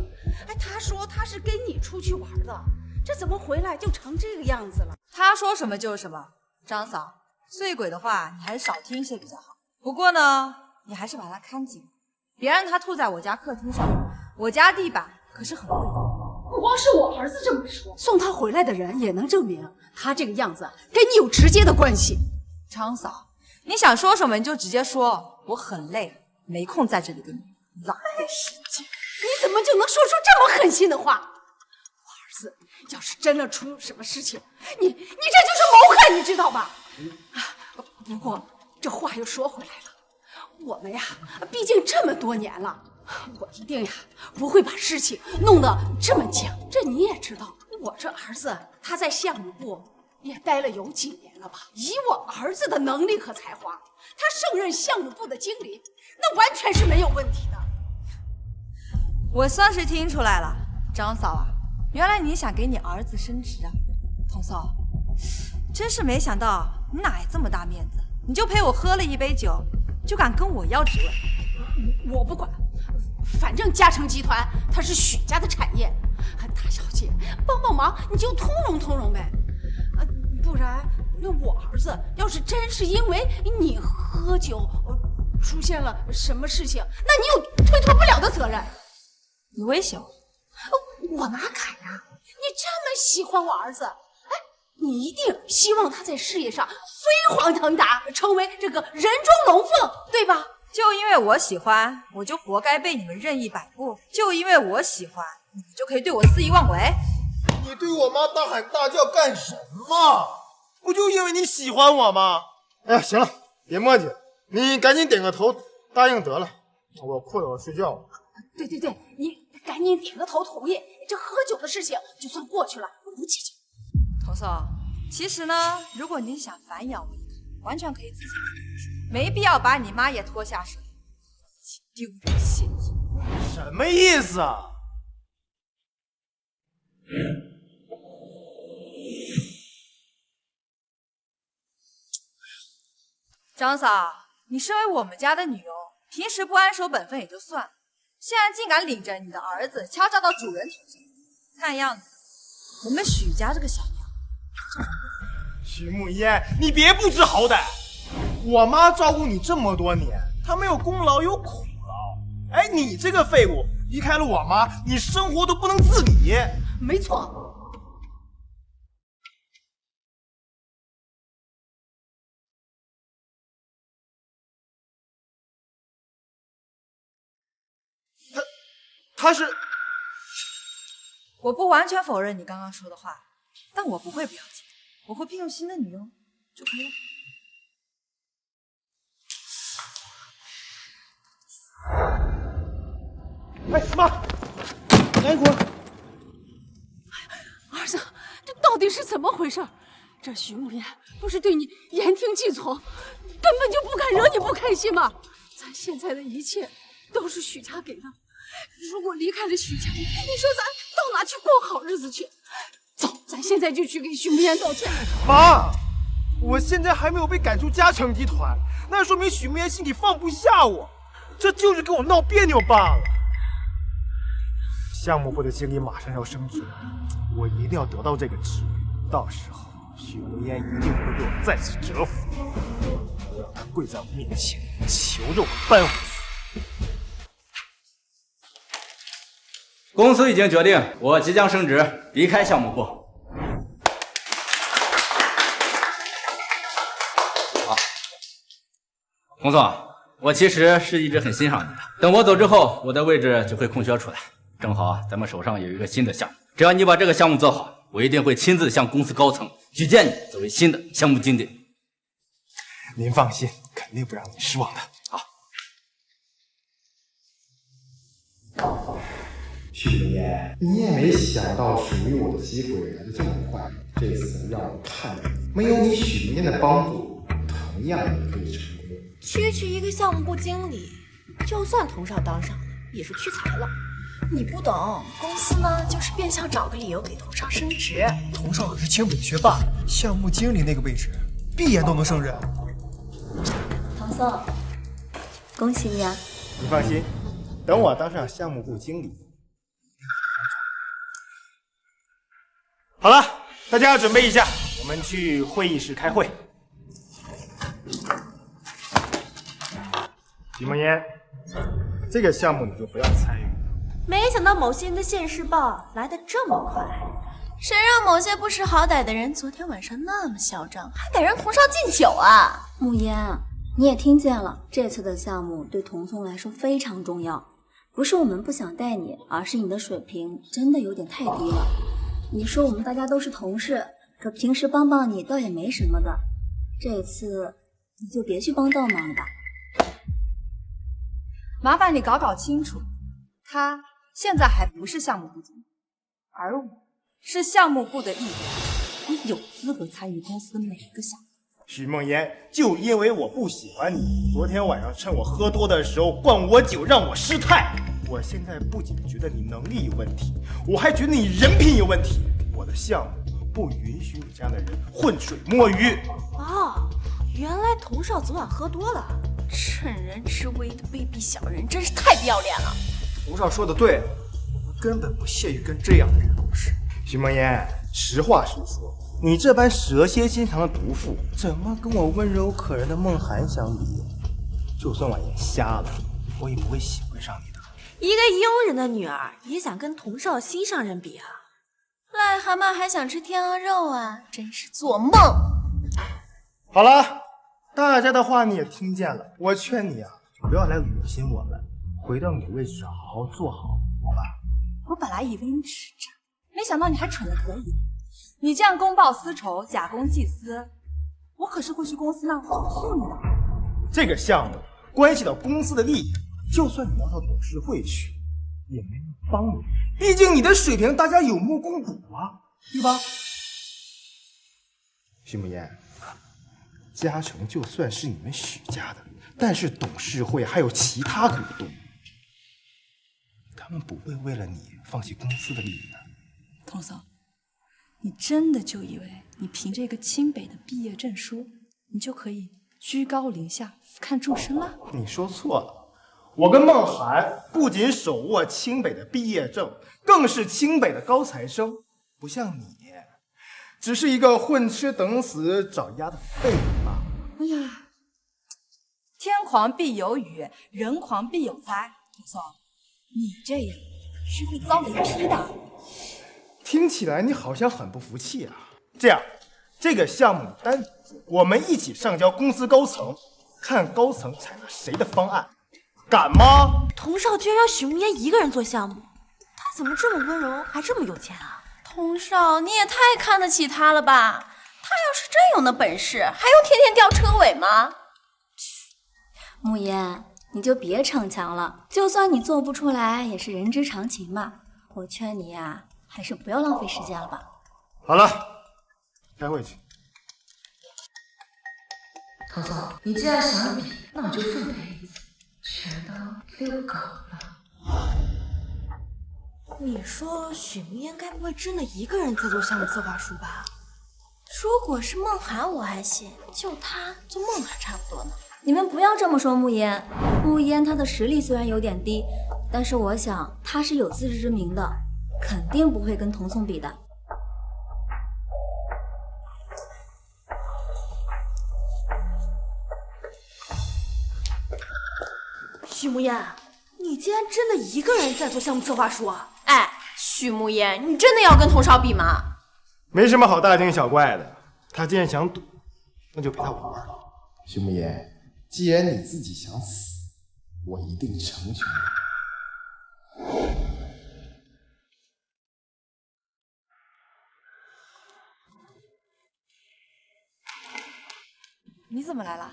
哎，他说他是跟你出去玩的，这怎么回来就成这个样子了？他说什么就是什么。张嫂，醉鬼的话你还是少听些比较好。不过呢，你还是把他看紧，别让他吐在我家客厅上。我家地板可是很贵的。光是我儿子这么说，送他回来的人也能证明他这个样子跟你有直接的关系。张嫂，你想说什么你就直接说，我很累，没空在这里跟你浪费时间。你怎么就能说出这么狠心的话？我儿子要是真的出什么事情，你这就是谋害，你知道吧？不过这话又说回来了，我们呀，毕竟这么多年了，我一定呀不会把事情弄得这么僵。这你也知道，我这儿子他在项目部也待了有几年了吧？以我儿子的能力和才华，他胜任项目部的经理，那完全是没有问题的。我算是听出来了，张嫂啊，原来你想给你儿子升职啊。童嫂，真是没想到你哪来这么大面子，你就陪我喝了一杯酒，就敢跟我要职位。我不管，反正嘉诚集团它是许家的产业，大小姐帮帮忙你就通融通融呗。不然那我儿子要是真是因为你喝酒出现了什么事情，那你有推脱不了的责任。你威胁我？我哪敢呀！你这么喜欢我儿子，哎，你一定希望他在事业上飞黄腾达，成为这个人中龙凤，对吧？就因为我喜欢，我就活该被你们任意摆布；就因为我喜欢，你们就可以对我肆意妄为。你对我妈大喊大叫干什么？不就因为你喜欢我吗？哎呀，行了，别磨叽，你赶紧点个头答应得了。我困了，我睡觉了。对，你赶紧点个头同意，这喝酒的事情就算过去了，不计较。童嫂，其实呢，如果你想反咬我一口，完全可以自己来，没必要把你妈也拖下水，丢人现眼。什么意思啊？张嫂，你身为我们家的女佣，平时不安守本分也就算了，现在竟敢领着你的儿子敲诈到主人头上，看样子我们许家这个小娘。徐慕烟，你别不知好歹！我妈照顾你这么多年，她没有功劳有苦劳。哎，你这个废物，离开了我妈，你生活都不能自理。没错。他是……我不完全否认你刚刚说的话，但我不会不要紧，我会聘用新的女佣就可以了。哎妈！来滚！儿子，这到底是怎么回事？这徐慕言不是对你言听计从，根本就不敢惹你不开心吗？咱现在的一切都是许家给的。如果离开了许家，你说咱到哪去过好日子去？走，咱现在就去给许慕言道歉。妈，我现在还没有被赶出嘉诚集团，那说明许慕言心里放不下我，这就是跟我闹别扭罢了。项目部的经理马上要升职，我一定要得到这个职位，到时候许慕言一定会被我再次折服，我让他跪在我面前，求着我搬回去。公司已经决定，我即将升职，离开项目部。好，洪总，我其实是一直很欣赏你的。等我走之后，我的位置就会空缺出来。正好咱们手上有一个新的项目，只要你把这个项目做好，我一定会亲自向公司高层举荐你作为新的项目经理。您放心，肯定不让您失望的。好。许明言，你也没想到属于我的机会来得这么快。这次让我看着没有你许明言的帮助，同样也可以成功。区一个项目部经理，就算童少当上了，也是屈才了。你不懂，公司呢就是变相找个理由给童少升职。童少可是清北的学霸，项目经理那个位置，闭眼都能胜任。唐宋，恭喜你啊！你放心，等我当上项目部经理。好了，大家准备一下，我们去会议室开会。许梦烟，这个项目你就不要参与。没想到某些人的现世报来得这么快，谁让某些不识好歹的人昨天晚上那么嚣张，还敢让童少敬酒啊！慕言，你也听见了，这次的项目对童宋来说非常重要，不是我们不想带你，而是你的水平真的有点太低了。你说我们大家都是同事，可平时帮帮你倒也没什么的，这次你就别去帮倒忙了吧。麻烦你搞清楚，他现在还不是项目部经理，而我是项目部的一员，我有资格参与公司的每一个项目。许梦言，就因为我不喜欢你，昨天晚上趁我喝多的时候灌我酒，让我失态。我现在不仅觉得你能力有问题，我还觉得你人品有问题。我的项目不允许你这样的人浑水摸鱼。哦，原来童少昨晚喝多了，趁人之危的卑鄙小人，真是太不要脸了。童少说的对，我根本不屑于跟这样的人共事。许梦言，实话实说，你这般蛇蝎心肠的毒妇，怎么跟我温柔可人的梦涵相比？就算我眼瞎了，我也不会喜欢上你的。一个佣人的女儿也想跟童少心上人比啊？癞蛤蟆还想吃天鹅肉啊？真是做梦！好了，大家的话你也听见了，我劝你啊，就不要来恶心我们，回到你的位置上好好做好，好吧？我本来以为你是渣，没想到你还蠢得可以。你这样公报私仇、假公济私，我可是会去公司那投诉你的。这个项目关系到公司的利益，就算你要到董事会去，也没人帮你，毕竟你的水平大家有目共睹啊，对吧？许慕言，嘉诚就算是你们许家的，但是董事会还有其他股东，他们不会为了你放弃公司的利益的。童嫂，你真的就以为你凭这个清北的毕业证书，你就可以居高临下、俯瞰众生了？你说错了，我跟孟涵不仅手握清北的毕业证，更是清北的高材生，不像你，只是一个混吃等死找丫的废物罢了。哎呀，天狂必有雨，人狂必有灾。童嫂，你这样是会遭雷劈的。听起来你好像很不服气啊。这样，这个项目单我们一起上交公司高层，看高层采纳谁的方案，敢吗？童少居然要许慕言一个人做项目，他怎么这么温柔，还这么有钱啊？童少，你也太看得起他了吧？他要是真有那本事，还用天天吊车尾吗？慕言，你就别逞强了，就算你做不出来，也是人之常情嘛。我劝你呀，还是不要浪费时间了吧。好了，开会去。童总，你既然想比，那我就奉陪一次，全当遛狗了。你说许慕言该不会真的一个人在做项目策划书吧？如果是孟涵我还行，就他做孟涵差不多呢。你们不要这么说慕言，慕言他的实力虽然有点低，但是我想他是有自知之明的，肯定不会跟童宋比的。许慕言，你竟然真的一个人在做项目策划书啊？哎，许慕言，你真的要跟童少比吗？没什么好大惊小怪的，他既然想赌，那就陪他玩了。许慕言，既然你自己想死，我一定成全你。你怎么来了？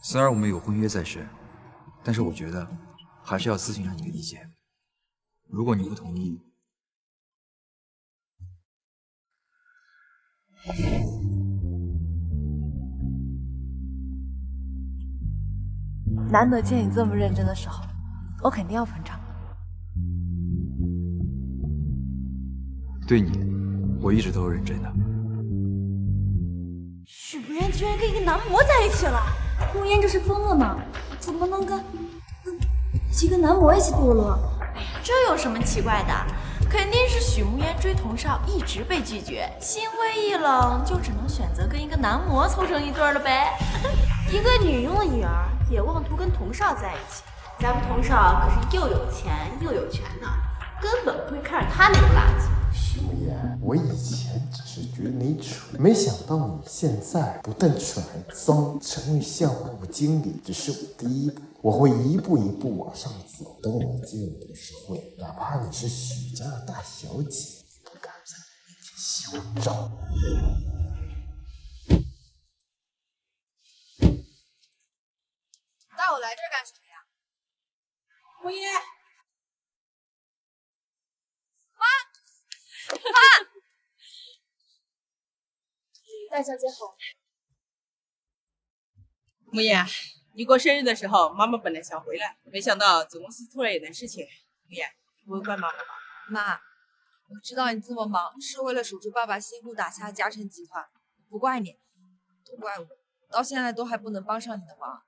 虽然我们有婚约在身，但是我觉得还是要咨询下你的意见。如果你不同意，难得见你这么认真的时候，我肯定要捧场。对你，我一直都是认真的。许不然居然跟一个男模在一起了，陆烟这是疯了吗？怎么能跟一个男模一起堕落？哎呀，这有什么奇怪的？肯定是许慕烟追童少一直被拒绝，心灰意冷，就只能选择跟一个男模凑成一对了呗。一个女佣的女儿也妄图跟童少在一起，咱们童少可是又有钱又有权的，根本不会看上他那个垃圾。许慕言，我以前只是觉得你蠢，没想到你现在不但蠢还脏。成为项目经理只是我第一步，我会一步一步往上走。等我进入董事会，哪怕你是许家的大小姐，不敢在我面前嚣张。带我来这儿干什么呀？红叶，妈，大小姐好。木叶，你过生日的时候，妈妈本来想回来，没想到总公司突然有点事情。木叶，你不会怪妈妈吧？妈，我知道你这么忙，是为了守住爸爸辛苦打下嘉诚集团，不怪你，都怪我，到现在都还不能帮上你的忙。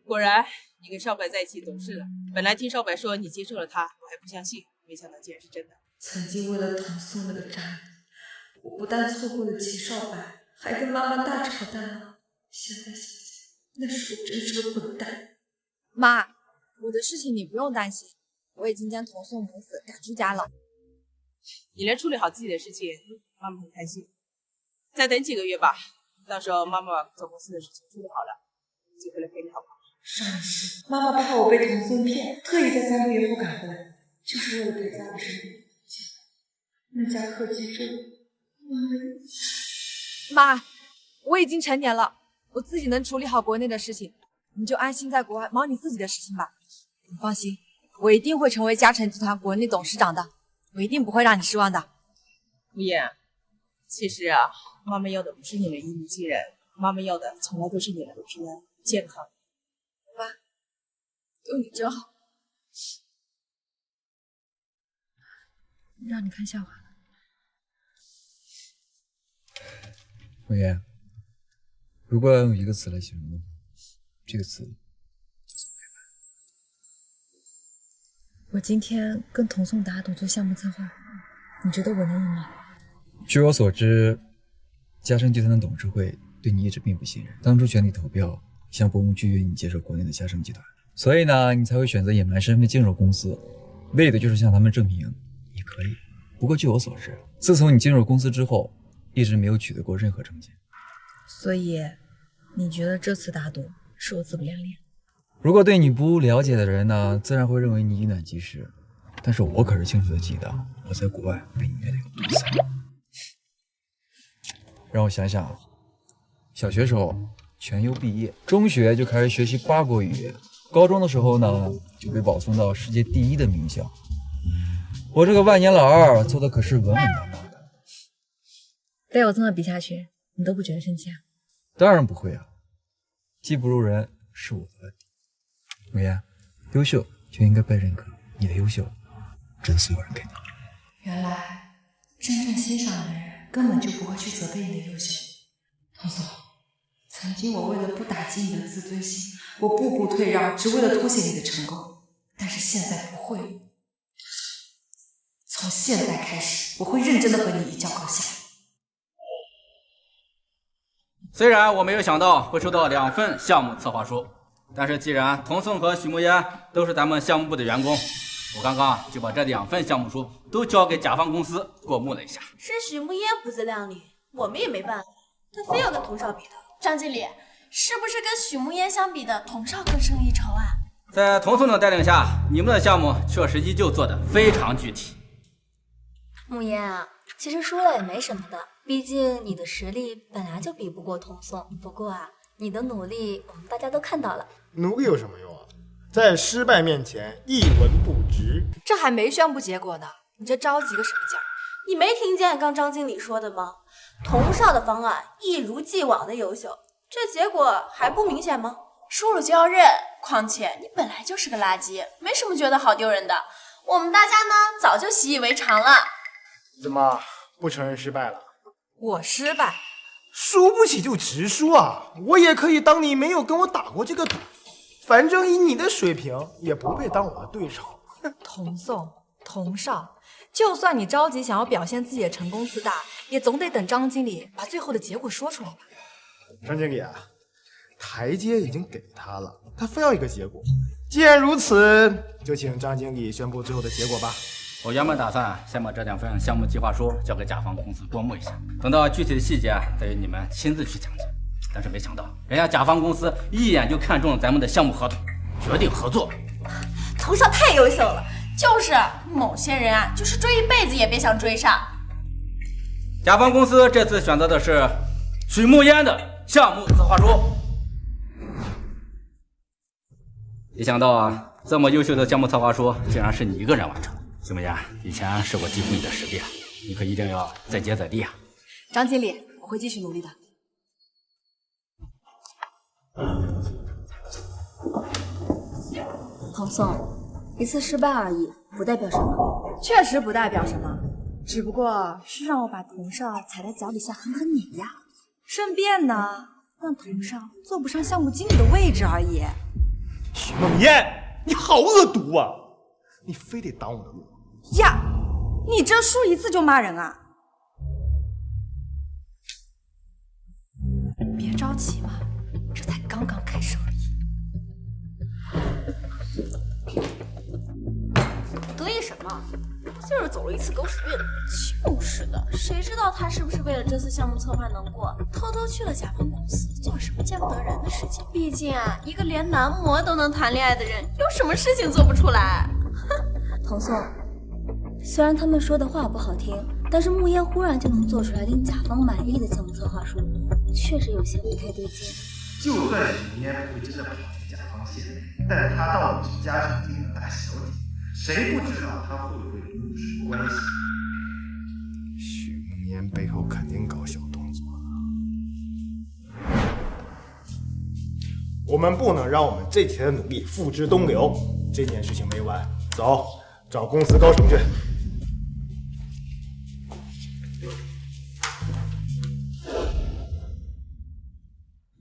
果然，你跟少白在一起懂事了。本来听少白说你接受了他，我还不相信，没想到竟然是真的。曾经为了童宋那个渣男，我不但错过了齐少白，还跟妈妈大吵大闹。现在想想，那时候真是个混蛋。妈，我的事情你不用担心，我已经将童宋母子赶出家了。你能处理好自己的事情，妈妈很开心。再等几个月吧，到时候妈妈把总公司的事情处理好了，就回来陪你好不好？上一世，妈妈怕我被童宋骗，特意在3个月后赶回来，就是为了陪在我身边。那家贺基镇，妈，我已经成年了，我自己能处理好国内的事情，你就安心在国外忙你自己的事情吧。你放心，我一定会成为嘉诚集团国内董事长的，我一定不会让你失望的。无言，其实啊，妈妈要的不是你能一鸣惊人，妈妈要的从来都是你能平安健康。妈，有你真好。让你看笑话。文言，如果要用一个词来形容，这个词我今天跟童宋打赌做项目策划，你觉得我能赢吗？据我所知，嘉诚集团的董事会对你一直并不信任，当初全体投票向伯母拒绝你接手国内的嘉诚集团，所以呢，你才会选择隐瞒身份进入公司，为的就是向他们证明你可以。不过据我所知，自从你进入公司之后，一直没有取得过任何成绩。所以，你觉得这次打赌是我自不量力？如果对你不了解的人呢，自然会认为你以暖击石。但是我可是清楚的记得，我在国外被你虐得有多惨。让我想想，小学时候全优毕业，中学就开始学习8国语言，高中的时候呢就被保送到世界第1的名校。我这个万年老二做的可是稳稳当当的。被我这么比下去，你都不觉得生气啊？当然不会啊，技不如人是我的问题。文言，优秀就应该被认可，你的优秀真是有人给你。原来真正欣赏的人根本就不会去责备你的优秀。童总，曾经我为了不打击你的自尊心，我步步退让，只为了凸显你的成功。但是现在不会了，从现在开始，我会认真的和你一较高下。虽然我没有想到会收到2份项目策划书，但是既然童宋和许慕烟都是咱们项目部的员工，我刚刚就把这2份项目书都交给甲方公司过目了一下。是许慕烟不自量力，我们也没办法，他非要跟童少比的。张经理，是不是跟许慕烟相比的童少更胜一筹啊？在童总的带领下，你们的项目确实依旧做得非常具体。慕烟啊，其实输了也没什么的，毕竟你的实力本来就比不过童宋。不过啊，你的努力我们大家都看到了。努力有什么用啊？在失败面前一文不值。这还没宣布结果呢，你这着急个什么劲儿？你没听见刚张经理说的吗？童少的方案一如既往的优秀，这结果还不明显吗？输了就要认，况且你本来就是个垃圾，没什么觉得好丢人的。我们大家呢早就习以为常了。怎么不承认失败了？我失败，输不起就直输啊！我也可以当你没有跟我打过这个赌，反正以你的水平也不配当我的对手。童宋、童少，就算你着急想要表现自己的成功自大，也总得等张经理把最后的结果说出来吧。张经理啊，台阶已经给他了，他非要一个结果。既然如此，就请张经理宣布最后的结果吧。我原本打算先把这2份项目计划书交给甲方公司过目一下，等到具体的细节再由你们亲自去讲解。但是没想到，人家甲方公司一眼就看中了咱们的项目合同，决定合作。童少太优秀了，就是某些人啊，就是追一辈子也别想追上。甲方公司这次选择的是许慕烟的项目策划书。没想到啊，这么优秀的项目策划书竟然是你一个人完成。许慕烟，以前是我低估你的实力了，你可一定要再接再厉啊！张经理，我会继续努力的。童宋，一次失败而已，不代表什么。确实不代表什么，只不过是让我把童少踩在脚底下狠狠碾压，顺便呢，让童少坐不上项目经理的位置而已。许梦烟，你好恶毒啊！你非得挡我的路呀！你这输一次就骂人啊？别着急嘛，这才刚刚开始而已。得意什么？就是走了一次狗屎运。就是的，谁知道他是不是为了这次项目策划能过，偷偷去了甲方公司，做什么见不得人的事情？毕竟啊，一个连男模都能谈恋爱的人，有什么事情做不出来？哼！童宋，虽然他们说的话不好听，但是慕烟忽然就能做出来令甲方满意的项目策划书，确实有些不太对劲。就算许慕烟不会真的跑进甲方线，但她到底是嘉诚经理的大小姐，谁不知道她会不会跟你什么关系？许梦烟背后肯定搞小动作。我们不能让我们这几天的努力付之东流，这件事情没完。走，找公司高层去。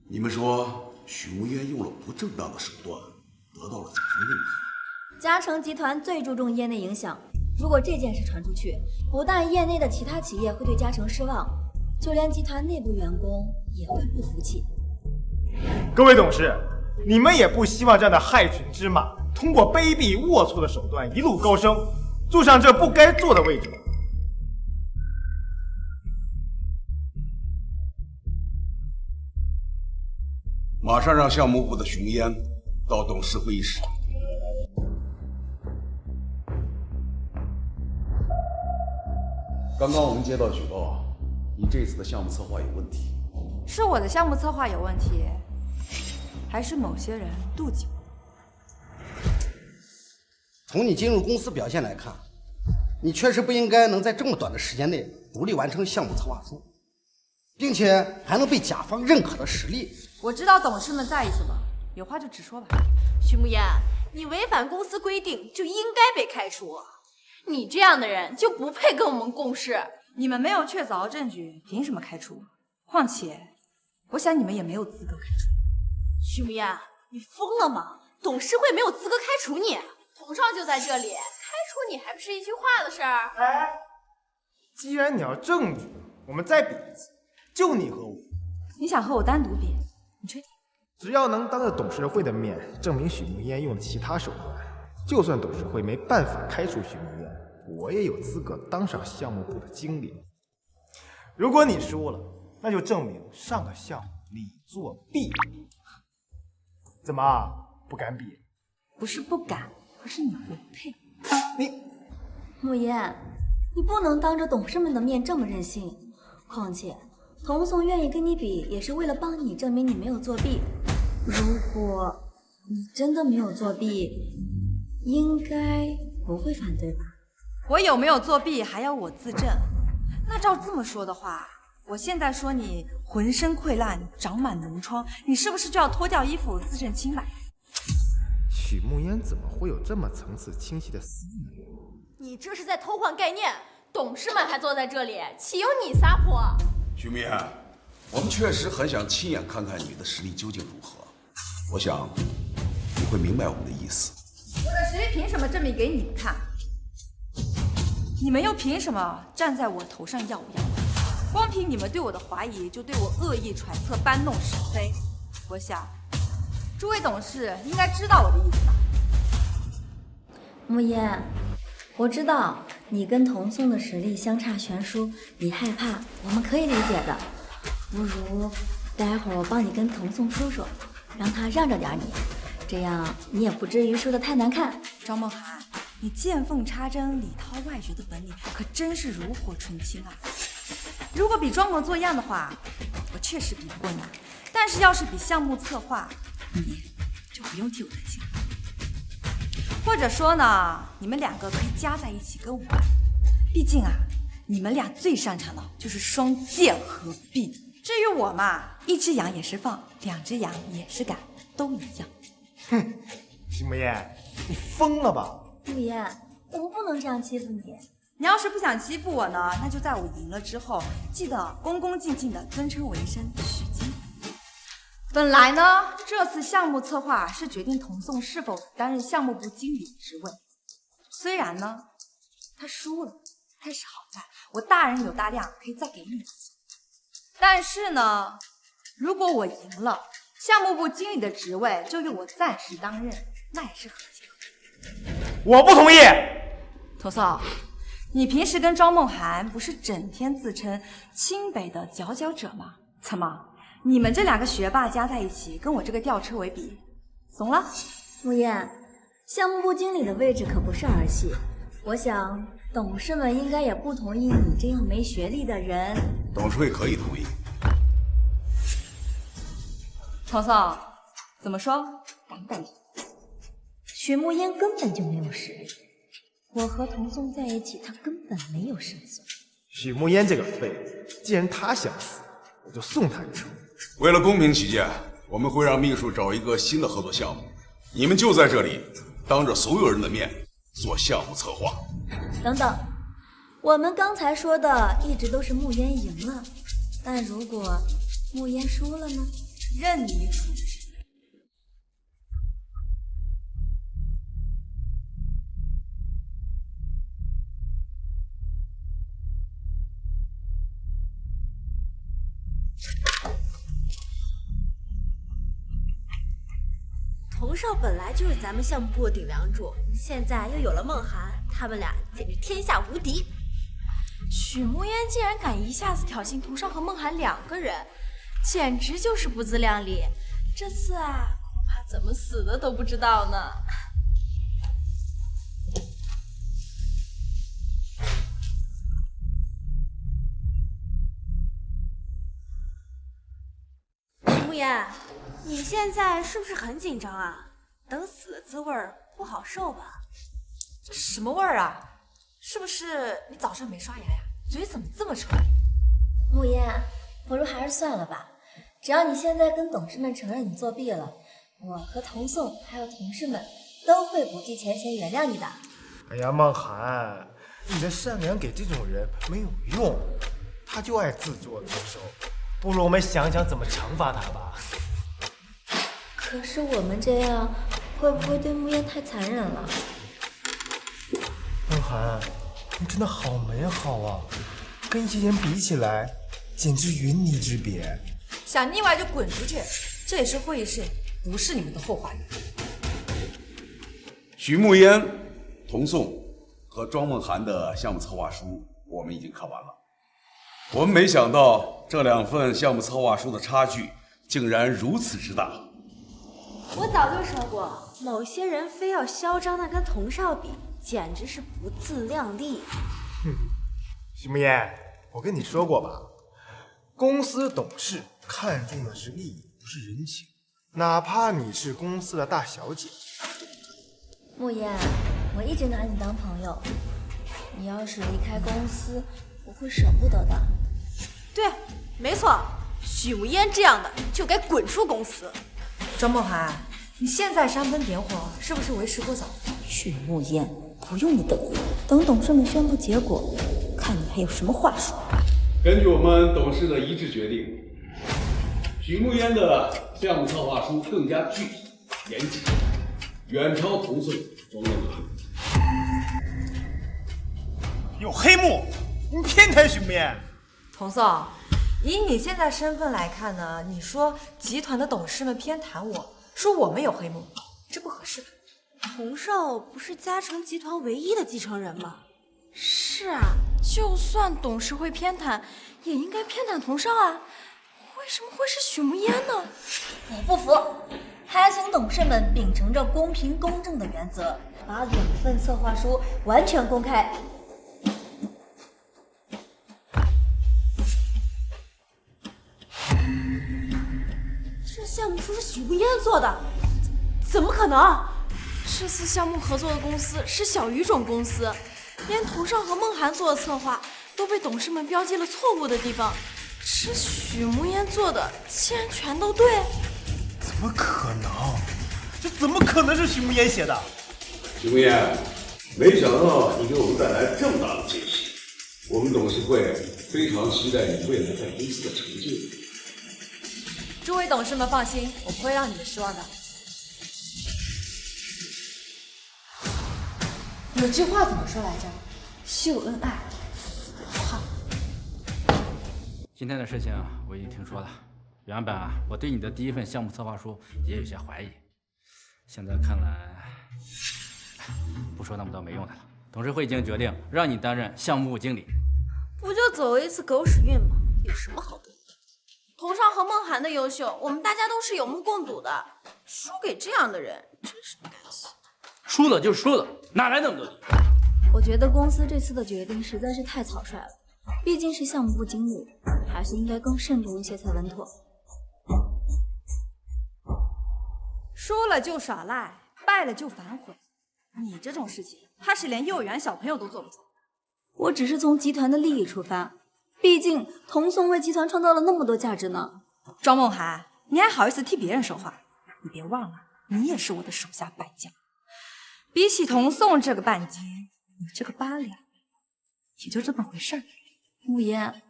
你们说许慕烟用了不正当的手段，得到了甲方认可。嘉诚集团最注重业内影响，如果这件事传出去，不但业内的其他企业会对嘉诚失望，就连集团内部员工也会不服气。各位董事，你们也不希望这样的害群之马通过卑鄙龌龊的手段一路高升，坐上这不该坐的位置。马上让项目部的熊烟到董事会议室。刚刚我们接到举报，你这次的项目策划有问题。是我的项目策划有问题，还是某些人妒忌我？从你进入公司表现来看，你确实不应该能在这么短的时间内独立完成项目策划书，并且还能被甲方认可的实力。我知道董事们在意什么，有话就直说吧。徐慕烟，你违反公司规定就应该被开除，你这样的人就不配跟我们共事。你们没有确凿证据，凭什么开除？况且，我想你们也没有资格开除。徐慕烟，你疯了吗？董事会没有资格开除你，童少就在这里，开除你还不是一句话的事儿？哎，既然你要证据，我们再比一次，就你和我。你想和我单独比？你确定？只要能当着董事会的面证明许慕烟用了其他手段，就算董事会没办法开除许慕烟，我也有资格当上项目部的经理。如果你输了，那就证明上个项目你作弊。怎么不敢比？不是不敢，而是你不配。慕烟，你不能当着董事们的面这么任性。况且，童颂愿意跟你比，也是为了帮你证明你没有作弊。如果你真的没有作弊，应该不会反对吧？我有没有作弊还要我自证？那照这么说的话，我现在说你浑身溃烂，长满脓疮，你是不是就要脱掉衣服自证清白？许慕烟怎么会有这么层次清晰的思维？你这是在偷换概念！董事们还坐在这里，岂有你撒泼？许慕烟，我们确实很想亲眼看看你的实力究竟如何。我想你会明白我们的意思。我的实力凭什么证明给你们看？你们又凭什么站在我头上耀武扬威？光凭你们对我的怀疑，就对我恶意揣测、搬弄是非。我想，诸位董事应该知道我的意思吧？慕烟，我知道你跟童颂的实力相差悬殊，你害怕，我们可以理解的。不如待会儿我帮你跟童颂说说，让他让着点你，这样你也不至于输得太难看。张梦涵，你见缝插针、里掏外掘的本领可真是炉火纯青啊！如果比装模作样的话，我确实比不过你。但是要是比项目策划，你就不用替我担心了。或者说呢，你们两个可以加在一起跟我玩。毕竟啊，你们俩最擅长的就是双剑合璧。至于我嘛，一只羊也是放，两只羊也是赶，都一样。哼，许慕烟，你疯了吧？慕烟，我们不能这样欺负你。你要是不想欺负我呢，那就在我赢了之后，记得恭恭敬敬的尊称为一声许经理。本来呢，这次项目策划是决定童颂是否担任项目部经理的职位。虽然呢，他输了，但是好在我大人有大量，可以再给你一次。但是呢，如果我赢了，项目部经理的职位就由我暂时担任，那也是合情合理。我不同意。童颂，你平时跟张梦涵不是整天自称清北的佼佼者吗？怎么，你们这两个学霸加在一起，跟我这个吊车尾比，怂了？慕烟，项目部经理的位置可不是儿戏。我想董事们应该也不同意你这样没学历的人。董事会可以同意。童颂，怎么说？敢不敢？许慕烟根本就没有实力，我和童颂在一起，他根本没有胜算。许慕烟这个废物，既然他想死，我就送他一程。为了公平起见，我们会让秘书找一个新的合作项目，你们就在这里当着所有人的面做项目策划。等等，我们刚才说的一直都是慕烟赢了，但如果慕烟输了呢？任你处置。童少本来就是咱们项目部的顶梁柱，现在又有了梦涵，他们俩简直天下无敌。许慕烟竟然敢一下子挑衅童少和梦涵两个人，简直就是不自量力。这次啊，恐怕怎么死的都不知道呢。许慕烟，你现在是不是很紧张啊？等死的滋味不好受吧？这什么味儿啊？是不是你早上没刷牙呀？嘴怎么这么臭？慕烟，不如还是算了吧。只要你现在跟董事们承认你作弊了，我和童颂还有同事们都会不计前嫌原谅你的。哎呀，梦涵，你的善良给这种人没有用，他就爱自作自受。不如我们想想怎么惩罚他吧。可是我们这样会不会对慕烟太残忍了？梦涵，你真的好美好啊，跟一些人比起来，简直云泥之别。想腻歪就滚出去，这里是会议室，不是你们的后花园。许慕烟、童颂和庄梦涵的项目策划书我们已经看完了。我们没想到这2份项目策划书的差距竟然如此之大。我早就说过，某些人非要嚣张的跟童少比，简直是不自量力。许慕烟，我跟你说过吧，公司董事看重的是利益，不是人情，哪怕你是公司的大小姐。慕烟，我一直拿你当朋友，你要是离开公司，我会舍不得的。对，没错，许慕烟这样的就该滚出公司。庄梦涵，你现在煽风点火，是不是为时过早？许慕烟，不用你等，等董事们宣布结果，看你还有什么话说。根据我们董事的一致决定，许慕烟的项目策划书更加具体严谨，远超童颂、庄梦涵。有黑幕，你偏袒许慕烟。童颂，以你现在身份来看呢，你说集团的董事们偏袒我，说我们有黑幕，这不合适吧？童少不是嘉诚集团唯一的继承人吗？是啊，就算董事会偏袒，也应该偏袒童少啊，为什么会是许慕烟呢？我不服，还请董事们秉承着公平公正的原则，把2份策划书完全公开。这项目书是许慕烟做的，怎么可能？这次项目合作的公司是小语种公司，连童少和梦涵做的策划都被董事们标记了错误的地方，这许慕烟做的竟然全都对？怎么可能？这怎么可能是许慕烟写的？许慕烟，没想到你给我们带来这么大的惊喜，我们董事会非常期待你未来在公司的成就。诸位董事们放心，我不会让你们失望的。有句话怎么说来着？秀恩爱，死胖。今天的事情我已经听说了，原本我对你的第1份项目策划书也有些怀疑，现在看来，不说那么多没用的了。董事会已经决定让你担任项目部经理，不就走了一次狗屎运吗？有什么好得意？童少和梦涵的优秀，我们大家都是有目共睹的，输给这样的人，真是不甘心。输了就输了，哪来那么多理由？我觉得公司这次的决定实在是太草率了，毕竟是项目部经理，还是应该更慎重一些才稳妥。输了就耍赖，败了就反悔，你这种事情，怕是连幼儿园小朋友都做不出。我只是从集团的利益出发，毕竟童颂为集团创造了那么多价值呢。庄梦涵，你还好意思替别人说话？你别忘了，你也是我的手下败将。比起童颂这个半斤，你这个8两，也就这么回事儿。慕烟，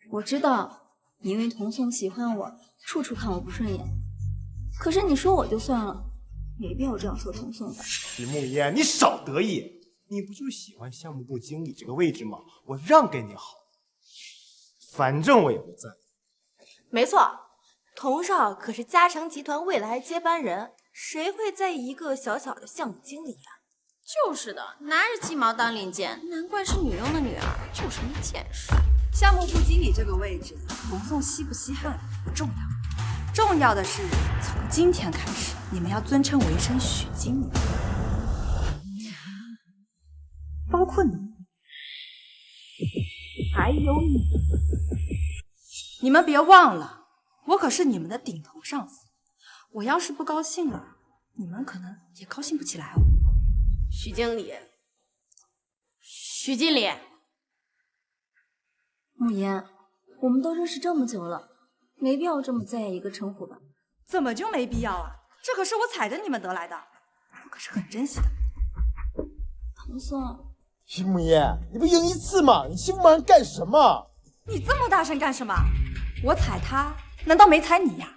我知道你因为童颂喜欢我，处处看我不顺眼。可是你说我就算了，没必要这样说童颂的。许慕烟，你少得意！你不就喜欢项目部经理这个位置吗？我让给你好，反正我也不在。没错，童少可是嘉诚集团未来接班人，谁会在意一个小小的项目经理啊？就是的，拿着鸡毛当令箭，难怪是女佣的女儿，就是没见识。项目部经理这个位置，童颂稀不稀罕不重要，重要的是从今天开始，你们要尊称我一声许经理，包括你，还有你。你们别忘了，我可是你们的顶头上司，我要是不高兴了，你们可能也高兴不起来哦。许经理，许经理，慕烟，我们都认识这么久了，没必要这么在意一个称呼吧？怎么就没必要啊？这可是我踩着你们得来的，我可是很珍惜的。童颂，许慕烟，你不赢一次吗？你欺负忙人干什么？你这么大声干什么？我踩他，难道没踩你呀？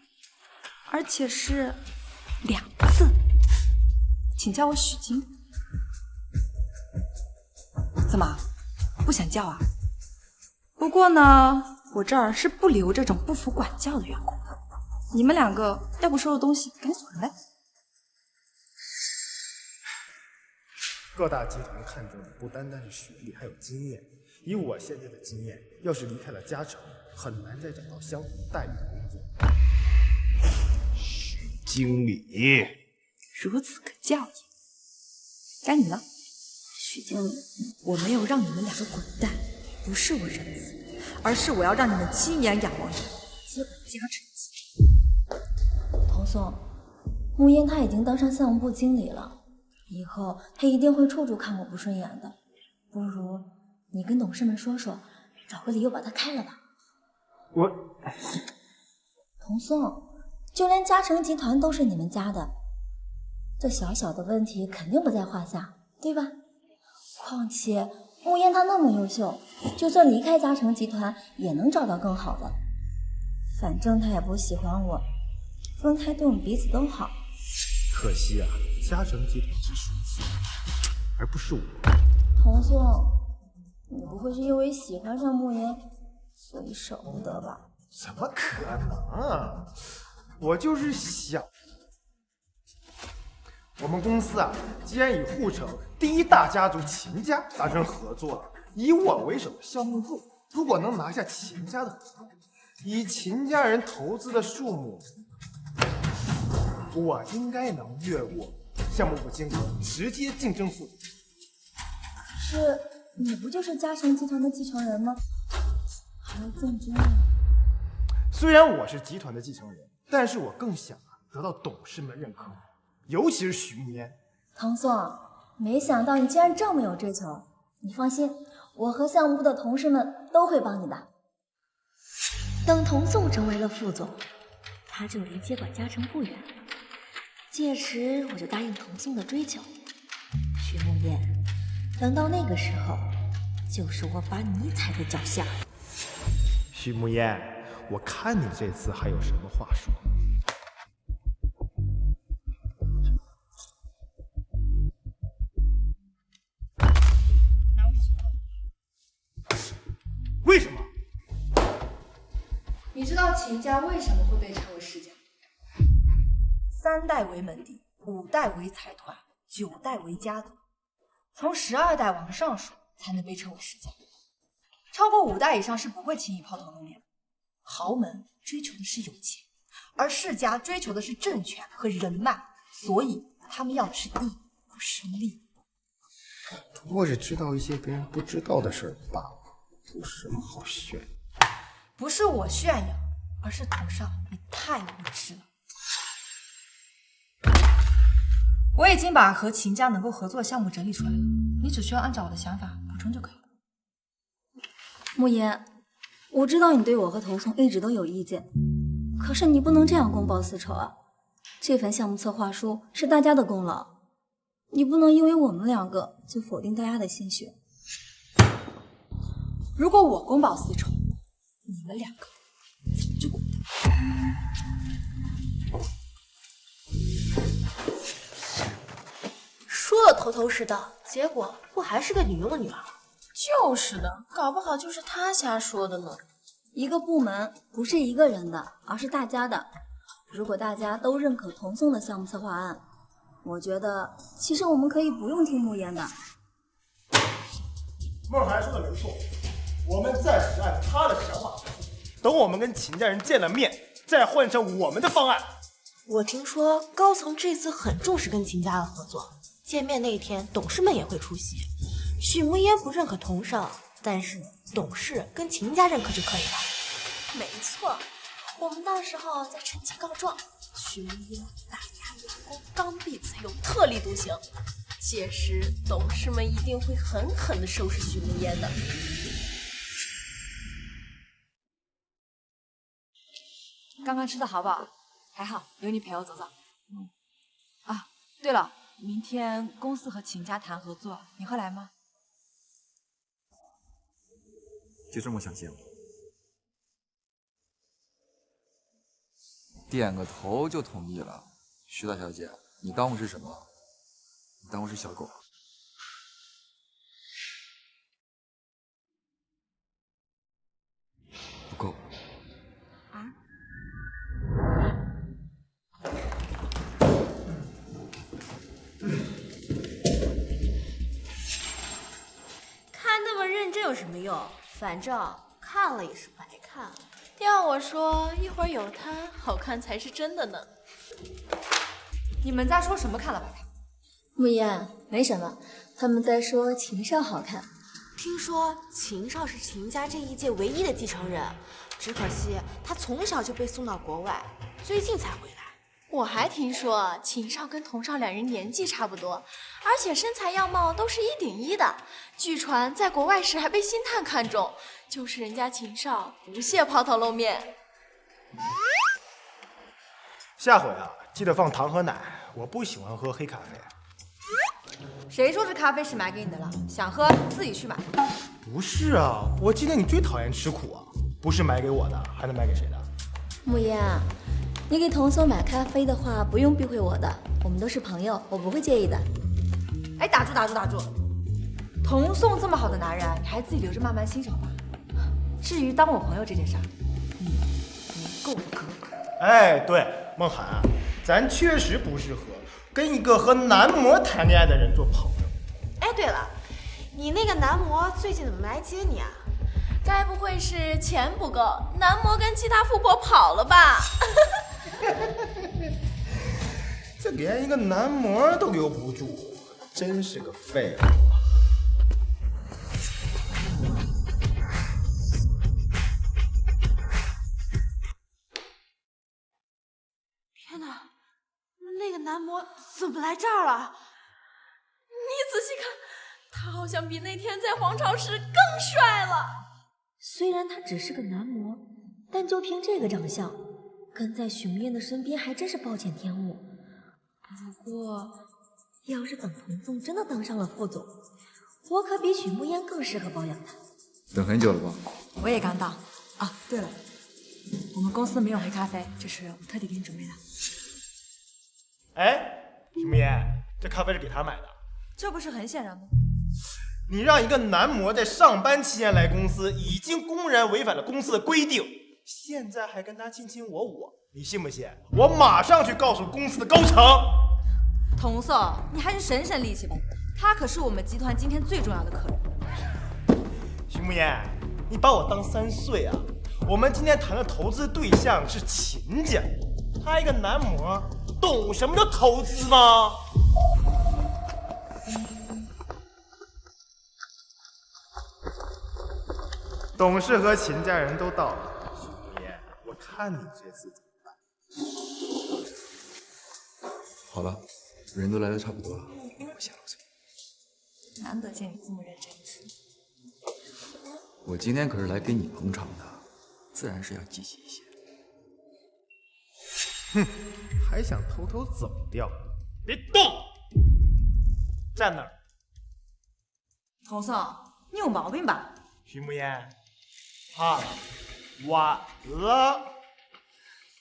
而且是2次，请叫我许经理。怎么，不想叫啊？不过呢，我这儿是不留这种不服管教的员工的。你们2个要不收了东西，赶紧走人呗。各大集团看重的不单单是学历，还有经验。以我现在的经验，要是离开了嘉诚，很难再找到相同待遇的工作。许经理，如此可教也。该你了，许经理。我没有让你们两个滚蛋，不是我仁慈，而是我要让你们亲眼仰望着接管嘉诚集团。童宋，穆烟他已经当上项目部经理了，以后他一定会处处看我不顺眼的。不如你跟董事们说说，找个理由把他开了吧。童宋，就连嘉诚集团都是你们家的，这小小的问题肯定不在话下，对吧？况且穆烟他那么优秀，就算离开嘉诚集团也能找到更好的。反正他也不喜欢我，分开对我们彼此都好。可惜啊，嘉诚集团是属于自己，而不是我。童宋，你不会是因为喜欢上穆烟，所以舍不得吧？怎么可能啊！我就是想，我们公司啊，既然与沪城第一大家族秦家达成合作了，以我为首的项目部如果能拿下秦家的合作，以秦家人投资的数目，我应该能越过项目部经理，直接竞争副总。可是你不就是嘉诚集团的继承人吗？还要竞争啊？虽然我是集团的继承人，但是我更想得到董事们认可，尤其是许慕烟。唐宋，没想到你竟然这么有追求。你放心，我和项目部的同事们都会帮你的。等童宋成为了副总，他就离接管嘉诚不远了。届时我就答应童宋的追求。许慕烟，等到那个时候，就是我把你踩在脚下。许慕烟，我看你这次还有什么话说。为什么？你知道秦家为什么会被称为世家？3代为门第，5代为财团，9代为家族，从12代往上数才能被称为世家。超过5代以上是不会轻易抛头露脸。豪门追求的是有钱，而世家追求的是政权和人脉，所以他们要的是义，不是利。不过是知道一些别人不知道的事儿罢了，有什么好炫？不是我炫耀，而是董少你太无知了。我已经把和秦家能够合作的项目整理出来了，你只需要按照我的想法补充就可以了。慕烟，我知道你对我和童宋一直都有意见，可是你不能这样公报私仇啊！这份项目策划书是大家的功劳，你不能因为我们2个就否定大家的心血。如果我公报私仇，你们2个早就滚蛋。说的头头是道，结果不还是个女佣的女儿？就是的，搞不好就是他瞎说的呢。一个部门不是一个人的，而是大家的。如果大家都认可童宋的项目策划案，我觉得其实我们可以不用听慕烟的。孟涵说的没错，我们暂时按他的想法，等我们跟秦家人见了面，再换成我们的方案。我听说高层这次很重视跟秦家的合作，见面那天董事们也会出席。许慕烟不认可童少，但是董事跟秦家认可就可以了。没错，我们到时候再趁机告状，许慕烟打压员工，刚愎自用，特立独行。届时董事们一定会狠狠地收拾许慕烟的。刚刚吃的好不好？还好，有你陪我走走。啊，对了，明天公司和秦家谈合作，你会来吗？就这么想见我？点个头就同意了，徐大小姐，你当我是什么？你当我是小狗？不够。啊？有什么用？反正看了也是白看。要我说，一会儿有他，好看才是真的呢。你们在说什么？看了白看？慕言，没什么，他们在说秦少好看。听说秦少是秦家这一届唯一的继承人，只可惜他从小就被送到国外，最近才回来。我还听说秦少跟童少两人年纪差不多，而且身材样貌都是1顶1的。据传在国外时还被星探看中，就是人家秦少不屑抛头露面。下回啊，记得放糖和奶，我不喜欢喝黑咖啡。谁说这咖啡是买给你的了？想喝自己去买。不是啊，我记得你最讨厌吃苦啊，不是买给我的，还能买给谁的？慕言，你给童松买咖啡的话，不用避讳我的，我们都是朋友，我不会介意的。哎，打住！童颂这么好的男人，你还自己留着慢慢欣赏吧。至于当我朋友这件事儿，你不够格。哎，对，梦涵啊，咱确实不适合跟一个和男模谈恋爱的人做朋友。哎，对了，你那个男模最近怎么没来接你啊？该不会是钱不够，男模跟其他富婆跑了吧？这连一个男模都留不住，真是个废物。天哪，那个男模怎么来这儿了？你仔细看，他好像比那天在皇朝时更帅了。虽然他只是个男模，但就凭这个长相，跟在许慕言的身边还真是暴殄天物。不过，要是等童颂真的当上了副总，我可比许慕言更适合保养他。等很久了吧？我也刚到。啊，对了，我们公司没有黑咖啡，这是我特地给你准备的。哎，许慕言，这咖啡是给他买的？这不是很显然吗？你让一个男模在上班期间来公司，已经公然违反了公司的规定，现在还跟他卿卿我我，你信不信？我马上去告诉公司的高层。童颂，你还是省省力气吧，他可是我们集团今天最重要的客人。许慕言，你把我当3岁啊？我们今天谈的投资对象是秦家，他一个男模，懂什么叫投资吗？董事和秦家人都到了，许慕言，我看你这次怎么办？好了，人都来的差不多了，我先露嘴。难得见你这么认真一次。我今天可是来给你捧场的，自然是要积极一些。哼，还想偷偷走掉？别动，站那儿。童颂，你有毛病吧？许慕言，完了，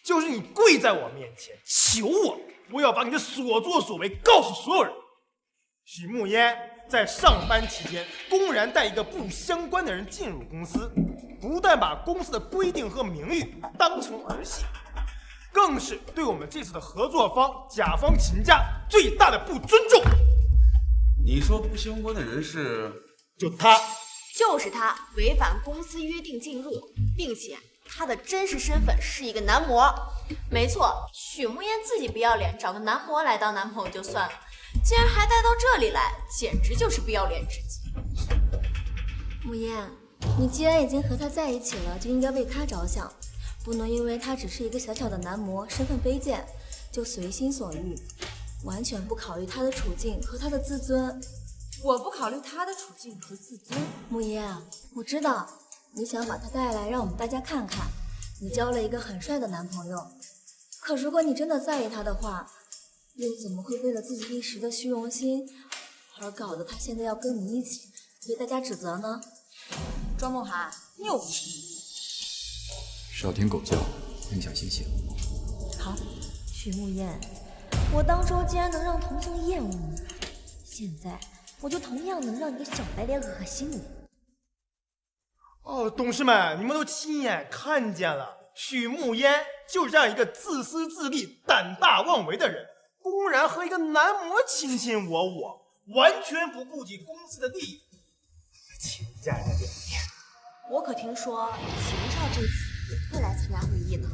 就是你跪在我面前求我，我要把你的所作所为告诉所有人。许慕言在上班期间公然带一个不相关的人进入公司，不但把公司的规定和名誉当成儿戏，更是对我们这次的合作方甲方秦家最大的不尊重。你说不相关的人是？就他。就是他违反公司约定进入，并且他的真实身份是一个男模。没错，许慕言自己不要脸，找个男模来当男朋友就算了，竟然还带到这里来，简直就是不要脸至极。慕言，你既然已经和他在一起了，就应该为他着想，不能因为他只是一个小小的男模，身份卑贱，就随心所欲，完全不考虑他的处境和他的自尊。我不考虑他的处境和自尊。慕言，我知道你想把他带来让我们大家看看，你交了一个很帅的男朋友。可如果你真的在意他的话，又怎么会为了自己一时的虚荣心，而搞得他现在要跟你一起被大家指责呢？庄梦涵，你有病！少听狗叫，影响心情。好，许慕言，我当初竟然能让童颂厌恶你，现在我就同样能让你的小白脸恶心你。哦，董事们，你们都亲眼看见了，许慕言就是这样一个自私自利、胆大妄为的人，公然和一个男模卿卿我我，完全不顾及公司的利益。秦家人我可听说秦少这次也会来参加会议呢。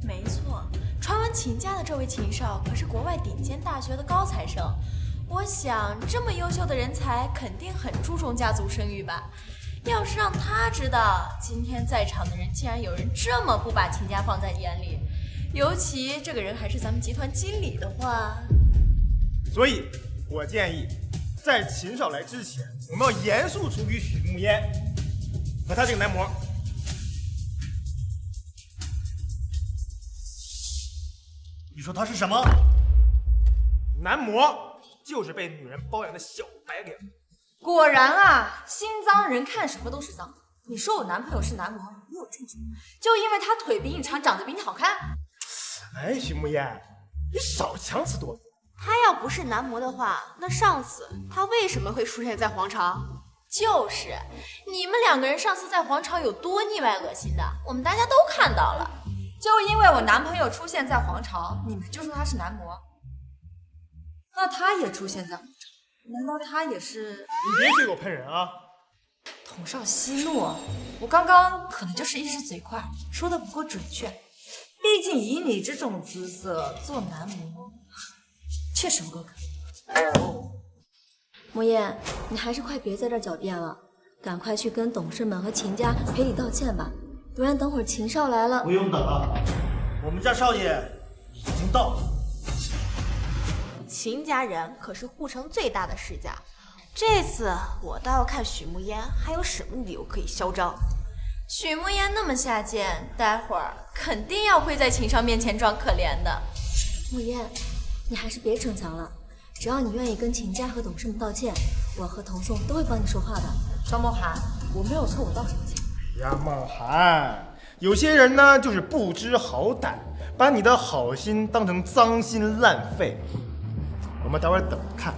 没错，传闻秦家的这位秦少可是国外顶尖大学的高材生。我想，这么优秀的人才肯定很注重家族声誉吧。要是让他知道今天在场的人竟然有人这么不把秦家放在眼里，尤其这个人还是咱们集团经理的话，所以我建议，在秦少来之前，我们要严肃处理许慕烟和他这个男模。你说他是什么？男模，就是被女人包养的小白脸。果然啊，心脏人看什么都是脏。你说我男朋友是男模，你有证据？就因为他腿比你长，长得比你好看？哎，许慕烟，你少强词夺理。他要不是男模的话，那上次他为什么会出现在皇朝？就是你们两个人上次在皇朝有多腻歪恶心的，我们大家都看到了。就因为我男朋友出现在皇朝，你们就说他是男模？那他也出现在皇朝，难道他也是？你别随我喷人啊！统少息怒，我刚刚可能就是一时嘴快，说的不够准确。毕竟以你这种姿色做男模，确实不够格。莫言，你还是快别在这儿狡辩了，赶快去跟董事们和秦家赔礼道歉吧，不然等会儿秦少来了。不用等了，我们家少爷已经到了。秦家人可是护城最大的世家，这次我倒要看许慕烟还有什么理由可以嚣张。许慕烟那么下贱，待会儿肯定要跪在秦少面前装可怜的。莫言，你还是别逞强了，只要你愿意跟秦家和董事们道歉，我和童颂都会帮你说话的。张梦涵，我没有错，我道什么歉？哎呀，梦涵，有些人呢就是不知好歹，把你的好心当成脏心烂肺。我们待会儿等看，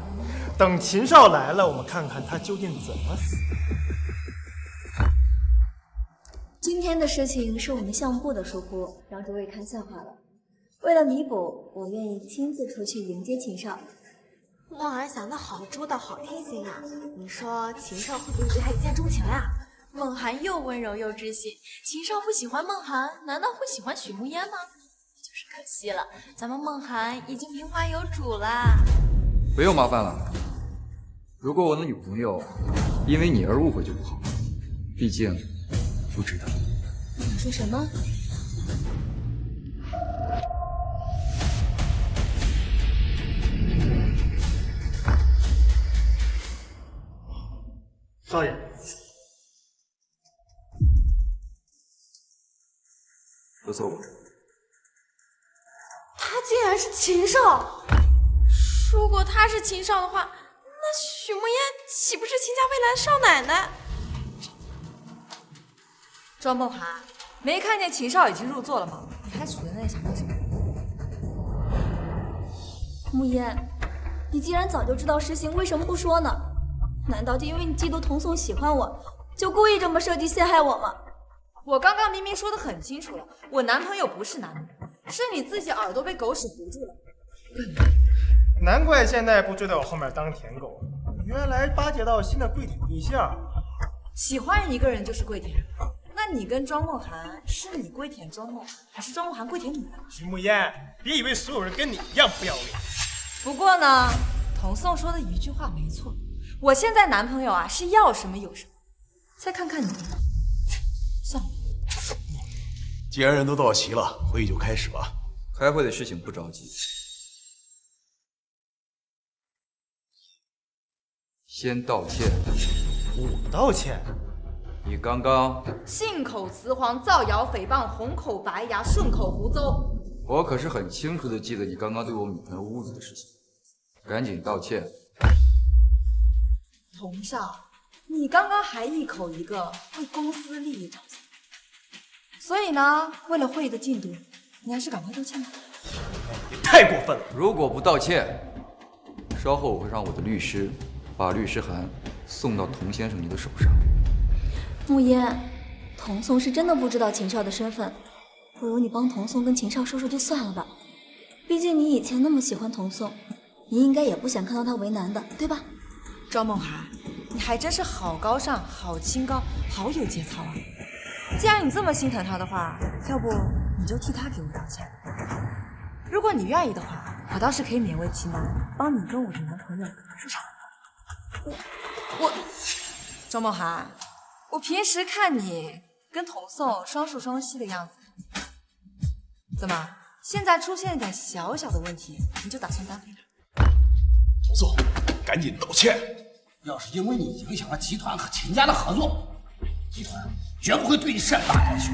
等秦少来了，我们看看他究竟怎么死。今天的事情是我们项目部的疏忽，让诸位看笑话了。为了弥补，我愿意亲自出去迎接秦少。梦涵想的好周到，好贴心啊！你说秦少会不会对他一见钟情呀？梦涵又温柔又知心，秦少不喜欢梦涵，难道会喜欢许慕烟吗？就是可惜了，咱们梦涵已经名花有主啦。不用麻烦了，如果我的女朋友因为你而误会就不好，毕竟不值得。你说什么？少爷，都坐我这。他竟然是秦少！如果他是秦少的话，那许慕烟岂不是秦家未来的少奶奶？庄梦涵，没看见秦少已经入座了吗？你还杵在那里想干什么？慕烟，你既然早就知道实情，为什么不说呢？难道就因为你嫉妒童颂喜欢我，就故意这么设计陷害我吗？我刚刚明明说的很清楚了，我男朋友不是男模，是你自己耳朵被狗屎糊住了。难怪现在不追在我后面当舔狗，原来巴结到新的跪舔对象。喜欢一个人就是跪舔，那你跟庄梦涵，是你跪舔庄梦涵，还是庄梦涵跪舔你？徐慕烟，别以为所有人跟你一样不要脸。不过呢，童颂说的一句话没错，我现在男朋友啊是要什么有什么。再看看你，算了。既然人都到齐了，会议就开始吧。开会的事情不着急，先道歉。我道歉？你刚刚信口雌黄、造谣诽谤、红口白牙、顺口胡诌。我可是很清楚的记得你刚刚对我女朋友污子的事情，赶紧道歉。童少，你刚刚还一口一个为公司利益着想，所以呢，为了会议的进度，你还是赶快道歉吧。你太过分了！如果不道歉，稍后我会让我的律师把律师函送到童先生你的手上。慕烟，童颂是真的不知道秦少的身份，不如你帮童颂跟秦少说说就算了吧。毕竟你以前那么喜欢童颂，你应该也不想看到他为难的，对吧？庄梦涵，你还真是好高尚、好清高、好有节操啊！既然你这么心疼他的话，要不你就替他给我道歉。如果你愿意的话，我倒是可以勉为其难，帮你跟我的男朋友说场。周梦涵，我平时看你跟童颂双宿双栖的样子，怎么现在出现一点小小的问题，你就打算单飞了？童颂，赶紧道歉！要是因为你影响了集团和秦家的合作，集团绝不会对你善罢甘休。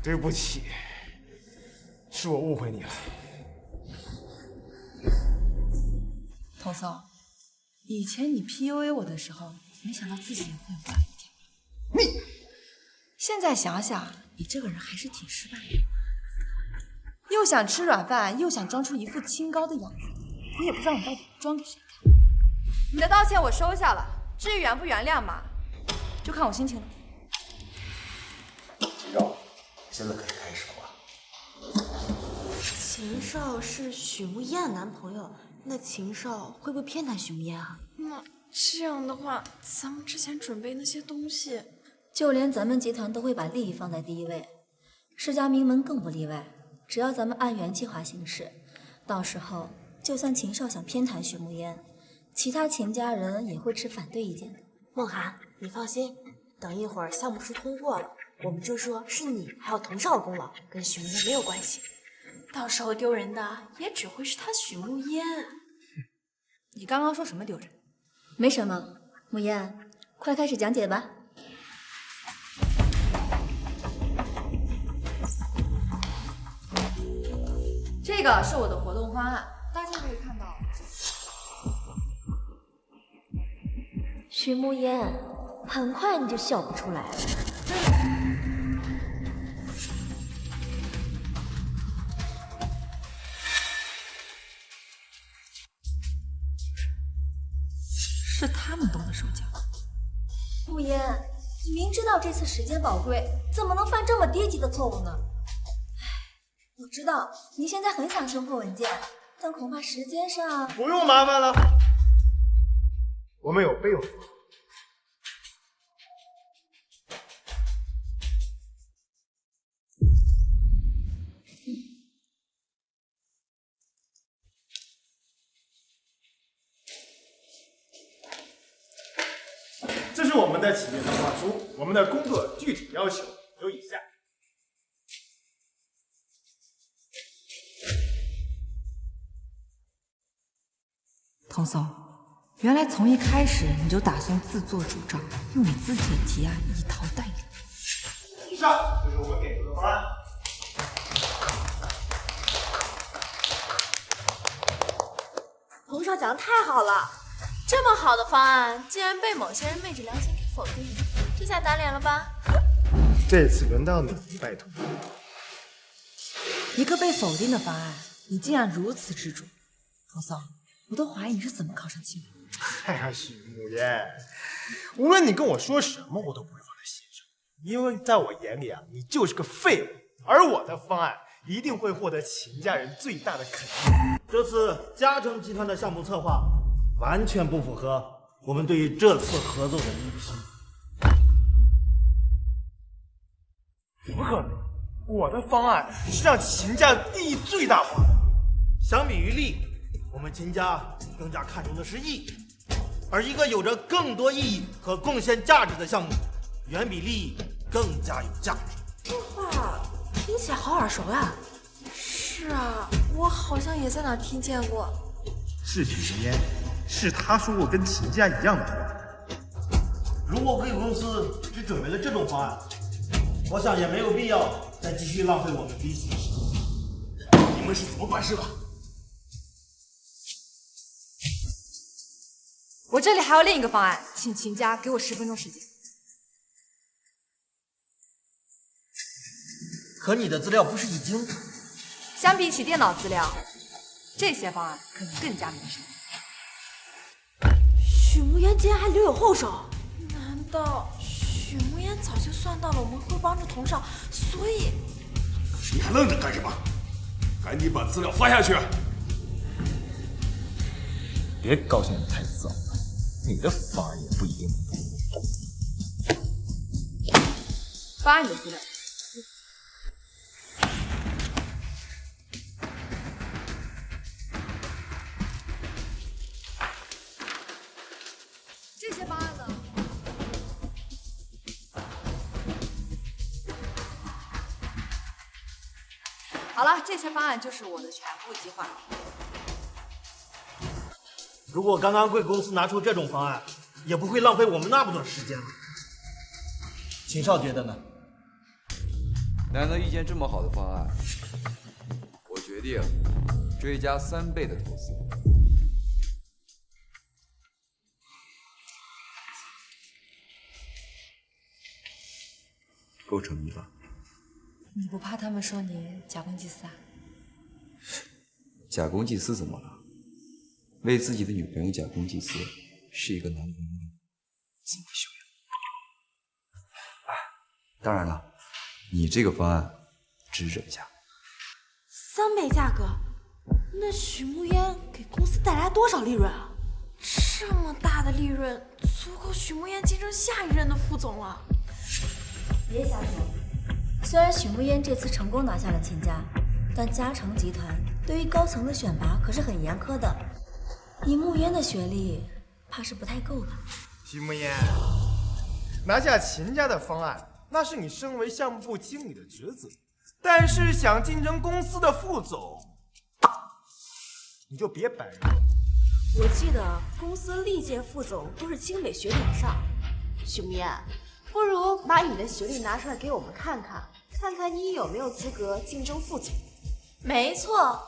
对不起，是我误会你了。童颂，以前你 PUA 我的时候，没想到自己也会有这样一天。你现在想想，你这个人还是挺失败的，又想吃软饭，又想装出一副清高的样子，我也不知道你到底装给谁看。你的道歉我收下了，至于原不原谅嘛，就看我心情了。秦少，现在可以开始了吧？秦少是许慕嫣的男朋友，那秦少会不会偏袒许慕嫣啊？那这样的话，咱们之前准备那些东西，就连咱们集团都会把利益放在第一位，世家名门更不例外。只要咱们按原计划行事，到时候就算秦少想偏袒许慕嫣，其他秦家人也会持反对意见的。梦涵，你放心，等一会儿项目书通过了，我们就说是你还有童少的功劳，跟许慕嫣没有关系。到时候丢人的也只会是他许慕嫣。你刚刚说什么丢人？没什么，慕嫣，快开始讲解吧。这个是我的活动方案，大家可以看到。许慕嫣，很快你就笑不出来了。是他们动的手脚。慕嫣，你明知道这次时间宝贵，怎么能犯这么低级的错误呢？我知道你现在很想生破文件，但恐怕时间上……不用麻烦了，我们有备用方案。这是我们的企业策划书，我们的工作具体要求有以下。童颂，原来从一开始你就打算自作主张，用你自己的提案一套代理。以上就是我们给出的方案。童少讲的太好了，这么好的方案，竟然被某些人昧着良心给否定了，这下打脸了吧？这次轮到你，拜托。一个被否定的方案，你竟然如此执着，童颂，我都怀疑你是怎么考上清华。哎呀，许慕嫣，无论你跟我说什么，我都不会放在心上，因为在我眼里啊，你就是个废物。而我的方案一定会获得秦家人最大的肯定。这次嘉诚集团的项目策划完全不符合我们对于这次合作的预期。怎么可能？我的方案是让秦家利益最大化的。相比于利，我们秦家更加看重的是义，而一个有着更多意义和贡献价值的项目，远比利益更加有价值。这话听起来好耳熟呀。是啊，我好像也在哪儿听见过。是许慕嫣，是他说过跟秦家一样的话。如果贵公司只准备了这种方案，我想也没有必要再继续浪费我们彼此的时间。你们是怎么办事的？我这里还有另一个方案，请秦家给我10分钟时间。可你的资料不是已经……相比起电脑资料，这些方案可能更加民生。许慕嫣竟然还留有后手，难道许慕嫣早就算到了我们会帮助童少，所以……你还愣着干什么？赶紧把资料发下去！别高兴得太早了，你的方案也不一定能通过。发你的资料。这些方案呢？好了，这些方案就是我的全部计划。如果刚刚贵公司拿出这种方案，也不会浪费我们那么多时间了。秦少觉得呢？难得遇见这么好的方案，我决定追加3倍的投资。够诚意吧？你不怕他们说你假公济私啊？假公济私怎么了？为自己的女朋友假公济私，是一个男人的自我修养。当然了，你这个方案只忍下。3倍价格，那许慕烟给公司带来多少利润啊？这么大的利润，足够许慕烟竞争下一任的副总了。别瞎说。虽然许慕烟这次成功拿下了秦家，但嘉诚集团对于高层的选拔可是很严苛的。以慕烟的学历，怕是不太够吧？许慕烟，拿下秦家的方案，那是你身为项目部经理的职责。但是想竞争公司的副总，你就别摆热。我记得公司历届副总都是清北学历以上。许慕烟，不如把你的学历拿出来给我们看看，看看你有没有资格竞争副总。没错，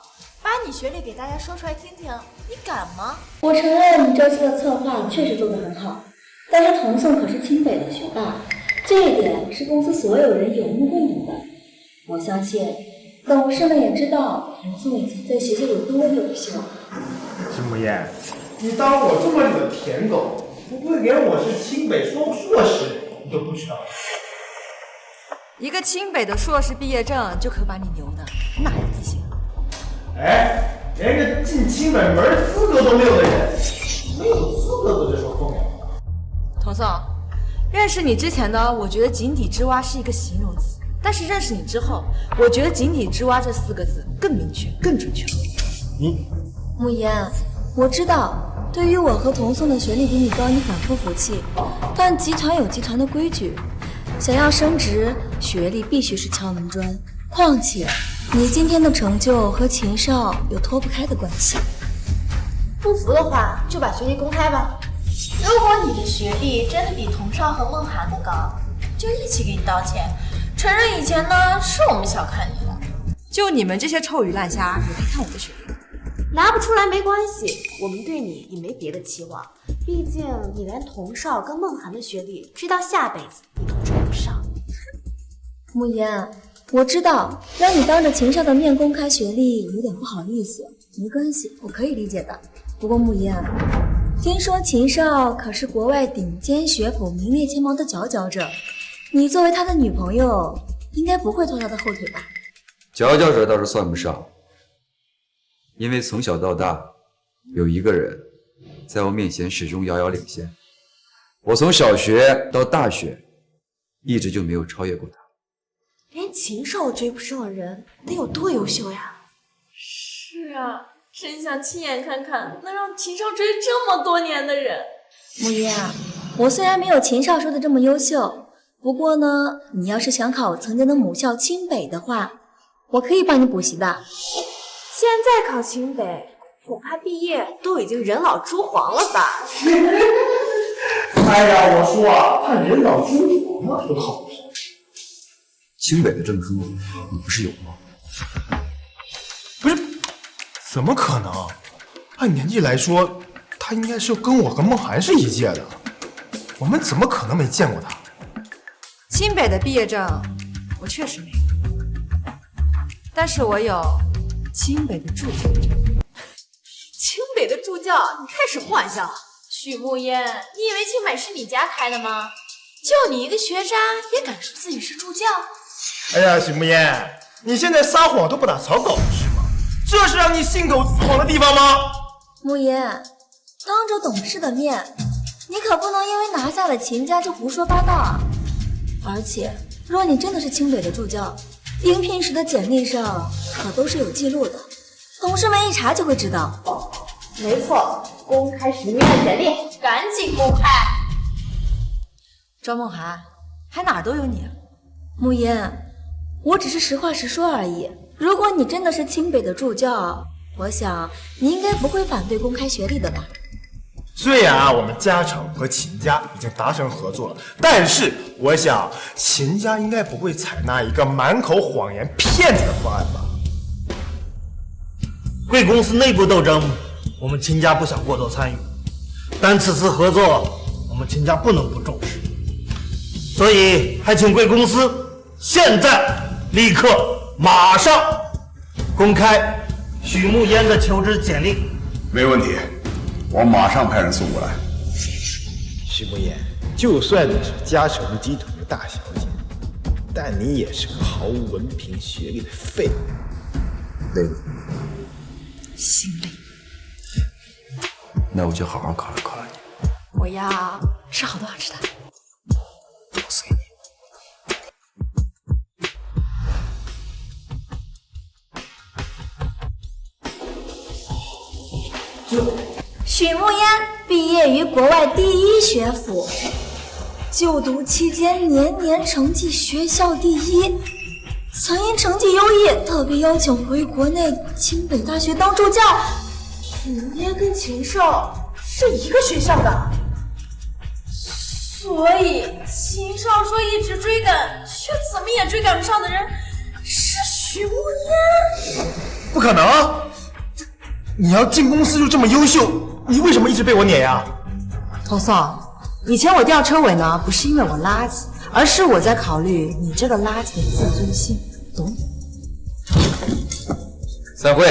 把你学历给大家说出来听听，你敢吗？我承认你这次的策划确实做得很好，但是童颂可是清北的学霸，这一点是公司所有人有目共睹的。我相信董事们也知道童颂以前在学校有多优秀。许慕烟，你当我这么你的舔狗，不会连我是清北硕士你都不知道？一个清北的硕士毕业证就可把你牛的哪有自信？哎，连个进清北门资格都没有的人，没有资格搁这说风凉话。童颂，认识你之前呢，我觉得井底之蛙是一个形容词，但是认识你之后，我觉得井底之蛙这4个字更明确、更准确。你，慕言，我知道，对于我和童颂的学历比你高，你很不服气，但集团有集团的规矩。想要升职，学历必须是敲门砖。况且，你今天的成就和秦少有脱不开的关系。不服的话，就把学历公开吧。如果你的学历真的比童少和梦涵的高，就一起给你道歉，承认以前呢是我们小看你了。就你们这些臭鱼烂虾，也该看我的学历。拿不出来没关系，我们对你也没别的期望。毕竟你连童少跟梦涵的学历，直到下辈子你都追不上。慕言，我知道让你当着秦少的面公开学历有点不好意思，没关系，我可以理解的。不过慕言，听说秦少可是国外顶尖学府名列前茅的佼佼者，你作为他的女朋友，应该不会拖他的后腿吧？佼佼者倒是算不上，因为从小到大，有一个人在我面前始终遥遥领先。我从小学到大学，一直就没有超越过他。连秦少都追不上的人，得有多优秀呀？是啊，真想亲眼看看能让秦少追这么多年的人。慕言，我虽然没有秦少说的这么优秀，不过呢，你要是想考曾经的母校清北的话，我可以帮你补习的。现在考清北，恐怕毕业都已经人老珠黄了吧？哎呀，我说啊，他人老珠黄了都好不好？清北的证书你不是有吗？不是，怎么可能？按年纪来说，他应该是跟我和梦涵是一届的，我们怎么可能没见过他？清北的毕业证我确实没有，但是我有清北的助教证。清北的助教，你开什么玩笑？许慕烟，你以为清北是你家开的吗？就你一个学渣，也敢说自己是助教？哎呀，许慕烟，你现在撒谎都不打草稿是吗？这是让你信口雌黄的地方吗？慕言，当着董事的面，你可不能因为拿下了秦家就胡说八道啊！而且，若你真的是清北的助教，应聘时的简历上可都是有记录的，董事们一查就会知道。没错，公开许明的简历，赶紧公开。庄梦涵，还哪儿都有你啊！慕言，我只是实话实说而已。如果你真的是清北的助教，我想你应该不会反对公开学历的吧？虽然啊，我们嘉诚和秦家已经达成合作了，但是我想秦家应该不会采纳一个满口谎言骗子的方案吧？贵公司内部斗争，我们秦家不想过多参与，但此次合作，我们秦家不能不重视，所以还请贵公司现在立刻马上公开许慕烟的求职简历。没问题，我马上派人送过来。许慕言，就算你是嘉诚集团的大小姐，但你也是个毫无文凭学历的废物，累了。心累。那我就好好考虑考虑你。我要吃好多好吃的。随你。许慕烟毕业于国外第一学府，就读期间年年成绩学校第一，曾因成绩优异特别邀请回国内清北大学当助教。许慕烟跟秦少是一个学校的，所以秦少说一直追赶，却怎么也追赶不上的人是许慕烟。不可能！你要进公司就这么优秀，你为什么一直被我撵呀？童宋，以前我吊车尾呢，不是因为我垃圾，而是我在考虑你这个垃圾的自尊心，懂？散会。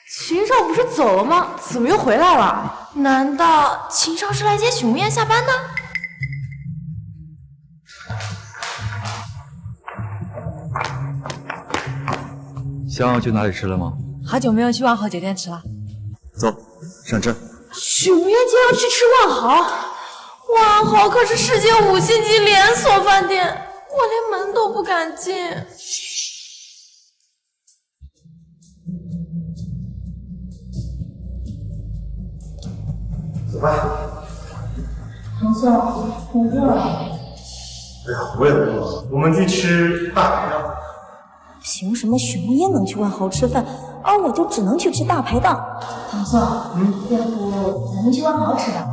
秦少不是走了吗？怎么又回来了？难道秦少是来接许慕烟下班的？想要去哪里吃了吗？好久没有去万豪酒店吃了。走，上车。许慕烟竟要去吃万豪，万豪可是世界5星级连锁饭店，我连门都不敢进。走吧。童宋，你饿了？哎呀，我也饿了，我们去吃大排档。凭什么许慕烟能去万豪吃饭，而我就只能去吃大排档？童宋，要不咱们去万豪吃吧？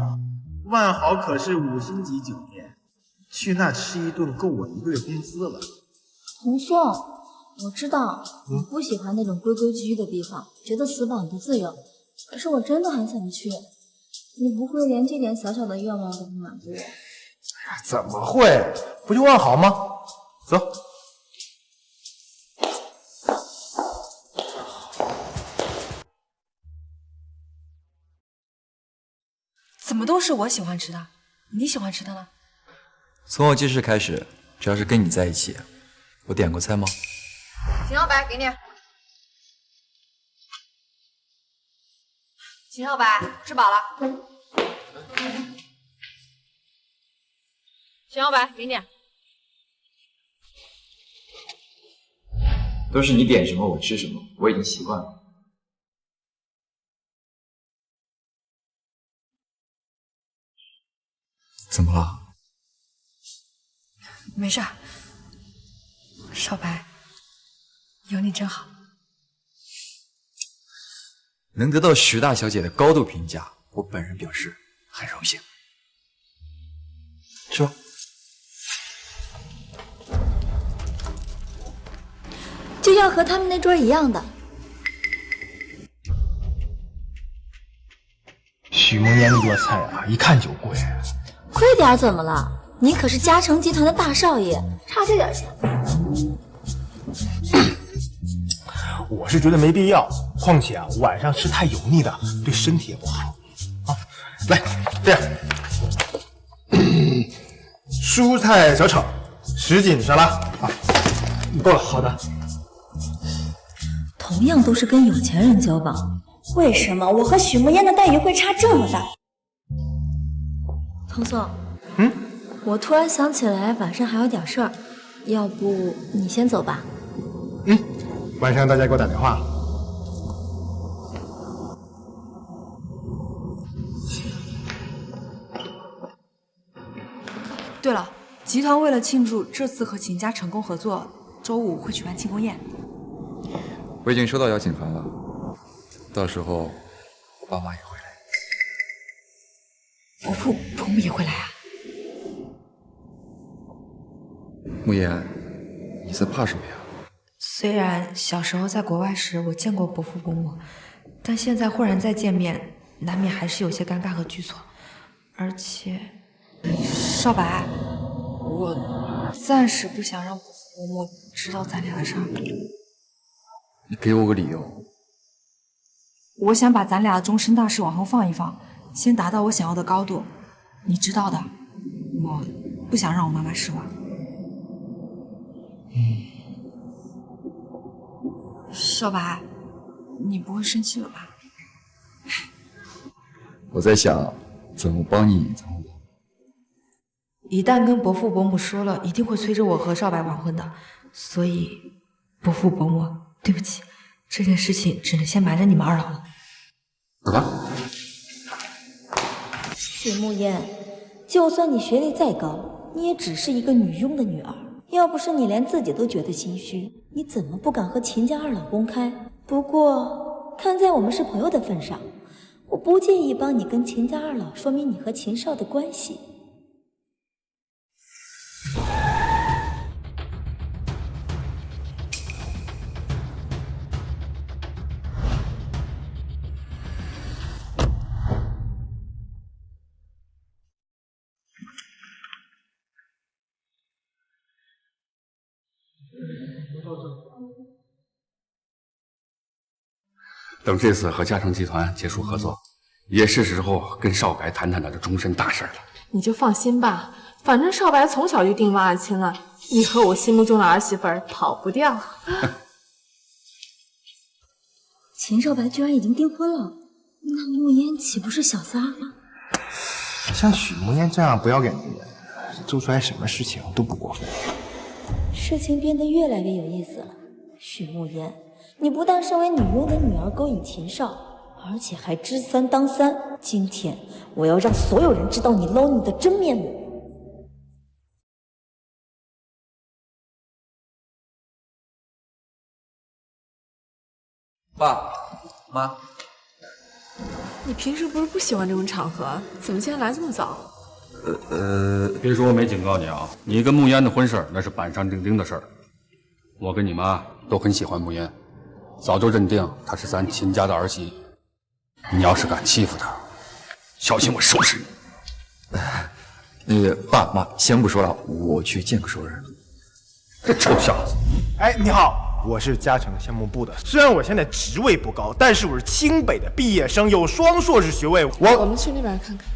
万豪可是5星级酒店，去那吃一顿够我1个月工资了。童宋，我知道你不喜欢那种规规矩矩的地方，觉得死板不自由，可是我真的很想去。你不会连这点小小的愿望都不满足我？哎呀，怎么会？不就万豪吗？走。怎么都是我喜欢吃的，你喜欢吃的呢？从我记事开始，只要是跟你在一起，我点过菜吗？秦小白，给你。秦小白，吃饱了。秦小白，给你。都是你点什么我吃什么，我已经习惯了。怎么了？没事儿。少白，有你真好。能得到徐大小姐的高度评价，我本人表示很荣幸。吃吧。就要和他们那桌一样的。许梦烟那桌菜啊，一看就贵。贵点怎么了？你可是嘉诚集团的大少爷，差这点钱。我是觉得没必要，况且啊，晚上吃太油腻的对身体也不好。来，这样，蔬菜小炒，10斤沙拉啊，够了。好的。同样都是跟有钱人交往，为什么我和许慕烟的待遇会差这么大？童总，我突然想起来晚上还有点事儿，要不你先走吧。晚上大家给我打电话。对了，集团为了庆祝这次和秦家成功合作，周5会举办庆功宴。我已经收到邀请函了，到时候我爸妈也会来。伯父伯母也会来啊？慕言，你在怕什么呀？虽然小时候在国外时我见过伯父伯母，但现在忽然再见面，难免还是有些尴尬和局促。而且，少白，我暂时不想让伯父伯母知道咱俩的事儿。你给我个理由。我想把咱俩的终身大事往后放一放，先达到我想要的高度。你知道的，我不想让我妈妈失望。少白，你不会生气了吧？我在想怎么帮你隐藏我。一旦跟伯父伯母说了，一定会催着我和少白完婚的。所以，伯父伯母，对不起，这件事情只能先瞒着你们2老了。走吧。许慕烟，就算你学历再高，你也只是一个女佣的女儿。要不是你连自己都觉得心虚，你怎么不敢和秦家2老公开？不过，看在我们是朋友的份上，我不介意帮你跟秦家2老说明你和秦少的关系。等这次和嘉诚集团结束合作，也是时候跟少白谈谈他的终身大事了。你就放心吧，反正少白从小就定王阿青了，你和我心目中的儿媳妇儿跑不掉。秦少白居然已经订婚了，那慕烟岂不是小三？像许慕烟这样不要脸的人，做出来什么事情都不过分。事情变得越来越有意思了。许慕烟，你不但身为女佣的女儿勾引秦少，而且还知3当3。今天我要让所有人知道你捞你的真面目。爸妈，你平时不是不喜欢这种场合，怎么今天来这么早？别说我没警告你啊，你跟慕烟的婚事那是板上钉钉的事儿。我跟你妈都很喜欢慕烟，早就认定她是咱秦家的儿媳。你要是敢欺负她，小心我收拾你。那个爸妈，先不说了，我去见个熟人。这臭小子！哎，你好，我是嘉诚项目部的。虽然我现在职位不高，但是我是清北的毕业生，有双硕士学位。我们去那边看看。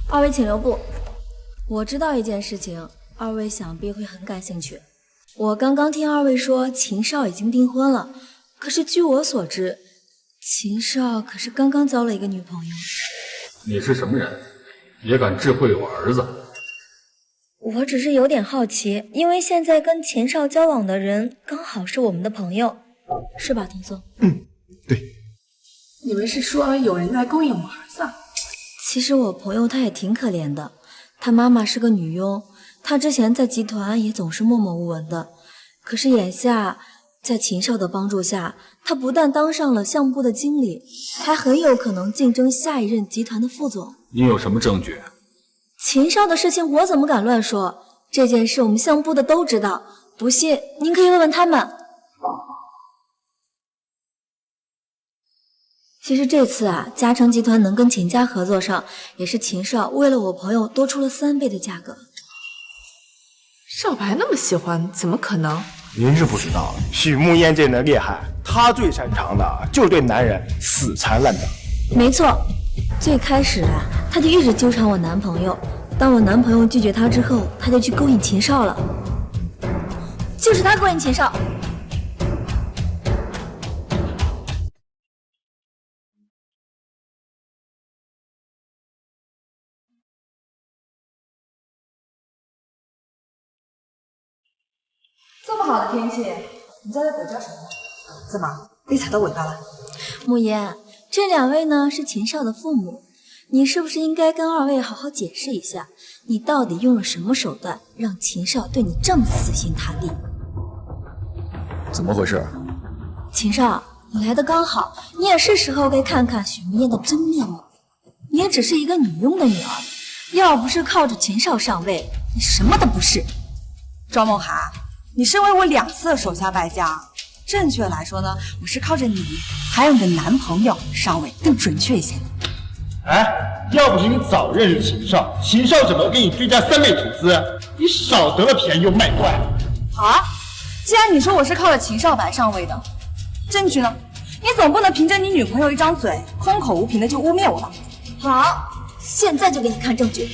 2位请留步。我知道一件事情，2位想必会很感兴趣。我刚刚听2位说秦少已经订婚了，可是据我所知，秦少可是刚刚交了一个女朋友。你是什么人，也敢智慧我儿子？我只是有点好奇，因为现在跟秦少交往的人刚好是我们的朋友，是吧，童总？你们是说有人在勾引我儿子？其实我朋友他也挺可怜的，他妈妈是个女佣，他之前在集团也总是默默无闻的。可是眼下，在秦少的帮助下，他不但当上了项目部的经理，还很有可能竞争下一任集团的副总。你有什么证据？秦少的事情我怎么敢乱说？这件事我们项目部的都知道，不信您可以问问他们。其实这次啊，嘉诚集团能跟秦家合作上，也是秦少为了我朋友多出了3倍的价格。少白那么喜欢，怎么可能？您是不知道，许慕烟这人厉害，她最擅长的就是对男人死缠烂打。没错，最开始啊，她就一直纠缠我男朋友。当我男朋友拒绝她之后，她就去勾引秦少了。就是她勾引秦少。这么好的天气，你在这鬼叫什么？怎么被踩到尾巴了？慕言，这两位呢是秦少的父母，你是不是应该跟二位好好解释一下，你到底用了什么手段，让秦少对你这么死心塌地？怎么回事？秦少，你来的刚好，你也是时候该看看许慕烟的真面目。你也只是一个女佣的女儿，要不是靠着秦少上位，你什么都不是。庄梦涵，你身为我2次的手下败将，正确来说呢，我是靠着你还有你的男朋友上位更准确一些。哎，要不是你早认识秦少，秦少怎么给你追加3倍吐资？你少得了便宜又卖乖。好啊，既然你说我是靠着秦少白上位的，证据呢？你总不能凭着你女朋友一张嘴，空口无凭的就污蔑我吧？好，现在就给你看证据。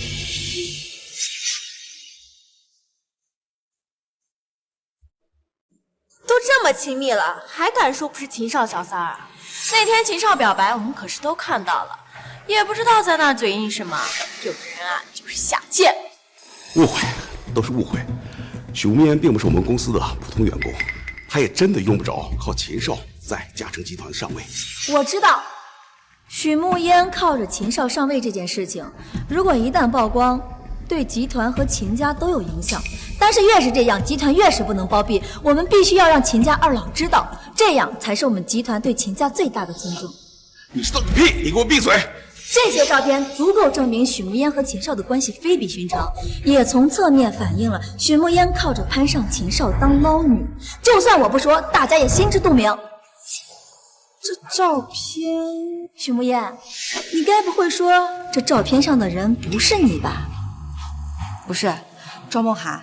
都这么亲密了，还敢说不是秦少小三儿啊？那天秦少表白，我们可是都看到了，也不知道在那嘴硬什么。有的人啊，就是下贱。误会，都是误会。许无烟并不是我们公司的普通员工，他也真的用不着靠秦少在嘉诚集团上位。我知道，许慕烟靠着秦少上位这件事情，如果一旦曝光，对集团和秦家都有影响。但是越是这样，集团越是不能包庇。我们必须要让秦家二老知道，这样才是我们集团对秦家最大的尊重。你知道个屁！你给我闭嘴！这些照片足够证明许慕烟和秦少的关系非比寻常，也从侧面反映了许慕烟靠着攀上秦少当捞女。就算我不说，大家也心知肚明。这照片，许慕烟，你该不会说这照片上的人不是你吧？不是，庄梦涵，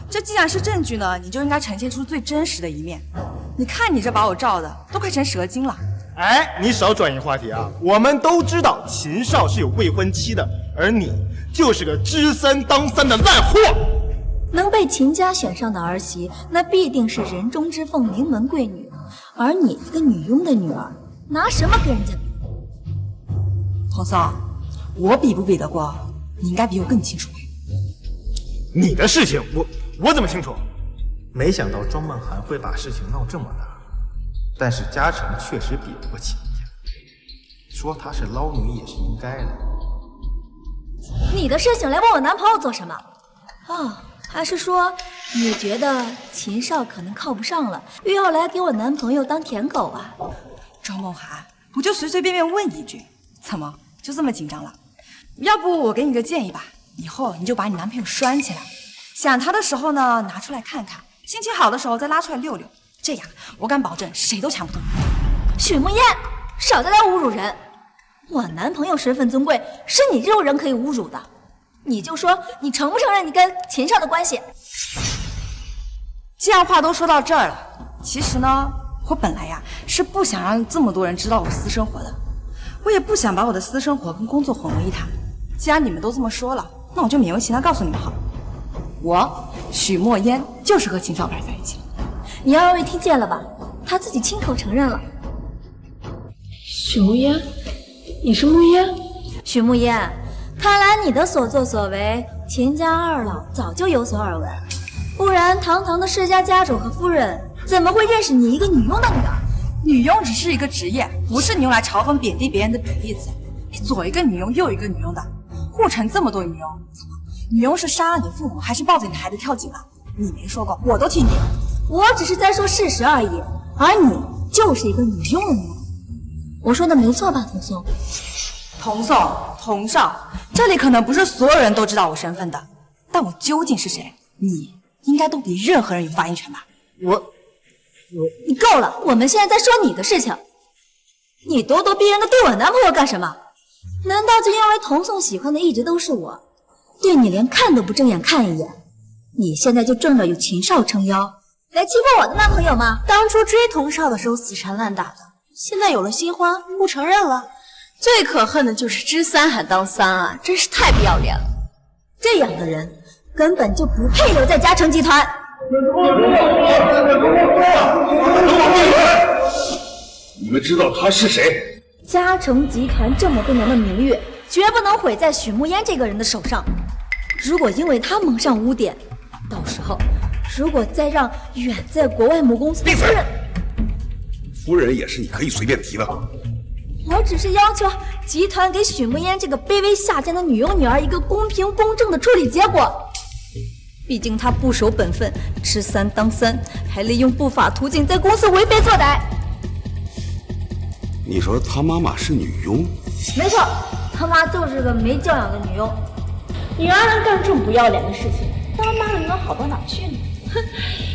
这既然是证据呢，你就应该呈现出最真实的一面。你看你这把我照的，都快成蛇精了。哎，你少转移话题啊！我们都知道秦少是有未婚妻的，而你就是个知三当三的烂货。能被秦家选上的儿媳，那必定是人中之凤、名门贵女。而你一个女佣的女儿，拿什么跟人家比？童松，我比不比得过，你应该比我更清楚。你的事情我怎么清楚？没想到庄梦涵会把事情闹这么大，但是嘉诚确实比不过秦家，说她是捞女也是应该的。你的事情来问我男朋友做什么？哦，还是说你觉得秦少可能靠不上了，又要来给我男朋友当舔狗啊？庄梦涵，我就随随便便问一句，怎么就这么紧张了？要不我给你个建议吧，以后你就把你男朋友拴起来，想他的时候呢拿出来看看，心情好的时候再拉出来溜溜，这样我敢保证谁都抢不动。许慕烟，少在这侮辱人！我男朋友身份尊贵，是你这种人可以侮辱的。你就说你承不承认你跟秦少的关系？既然话都说到这儿了，其实呢，我本来呀是不想让这么多人知道我私生活的，我也不想把我的私生活跟工作混为一谈。既然你们都这么说了，那我就勉为其难告诉你们好了，我许墨烟就是和秦少白在一起了。你二位听见了吧？他自己亲口承认了。许慕烟，你是慕烟？许慕烟，看来你的所作所为，秦家二老早就有所耳闻，不然堂堂的世家家主和夫人怎么会认识你一个女佣的女儿？女佣只是一个职业，不是你用来嘲讽贬低别人的贬义词。你左一个女佣，右一个女佣的，护城这么多女佣，女佣是杀了你父母，还是抱着你的孩子跳井了？你没说过，我都听你。我只是在说事实而已，而你就是一个女佣的女儿。我说的没错吧，童松？童颂、童少，这里可能不是所有人都知道我身份的，但我究竟是谁，你应该都比任何人有发言权吧？你够了！我们现在在说你的事情，你咄咄逼人的对我男朋友干什么？难道就因为童颂喜欢的一直都是我，对你连看都不正眼看一眼？你现在就仗着有秦少撑腰，来欺负我的男朋友吗？当初追童少的时候死缠烂打的，现在有了新欢不承认了。最可恨的就是知三还当三啊，真是太不要脸了。这样的人根本就不配留在嘉诚集团。你们知道他是谁？嘉诚集团这么多年的名誉，绝不能毁在许慕烟这个人的手上。如果因为他蒙上污点，到时候如果再让远在国外母公司的夫人，夫人也是你可以随便提的。我只是要求集团给许慕烟这个卑微下贱的女佣女儿一个公平公正的处理结果。毕竟她不守本分，吃三当三，还利用不法途径在公司为非作歹。你说他妈妈是女佣？没错，他妈就是个没教养的女佣。女儿能干这么不要脸的事情，当妈的能好到哪去呢？哼，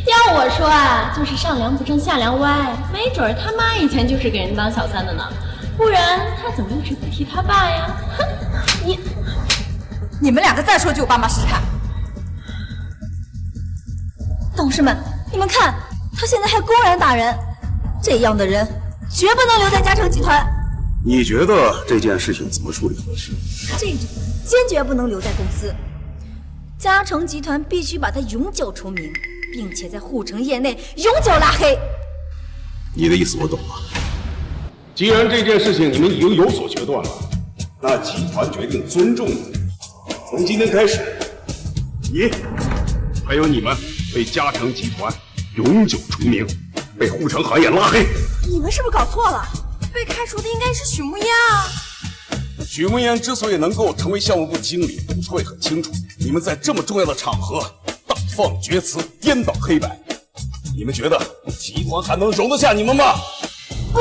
要我说啊，就是上梁不正下梁歪，没准儿他妈以前就是给人当小三的呢，不然他怎么一直不提他爸呀？哼，你们两个再说就有爸妈试试看。董事们，你们看，他现在还公然打人，这样的人绝不能留在嘉诚集团。你觉得这件事情怎么处理合适？这种坚决不能留在公司，嘉诚集团必须把他永久除名，并且在护城业内永久拉黑。你的意思我懂了。既然这件事情你们已经有所决断了，那集团决定尊重你。从今天开始，你还有你们被嘉诚集团永久除名，被护城行业拉黑。你们是不是搞错了？被开除的应该是许慕烟啊。许慕烟之所以能够成为项目部经理，董事会很清楚。你们在这么重要的场合大放厥词，颠倒黑白，你们觉得集团还能容得下你们吗？不，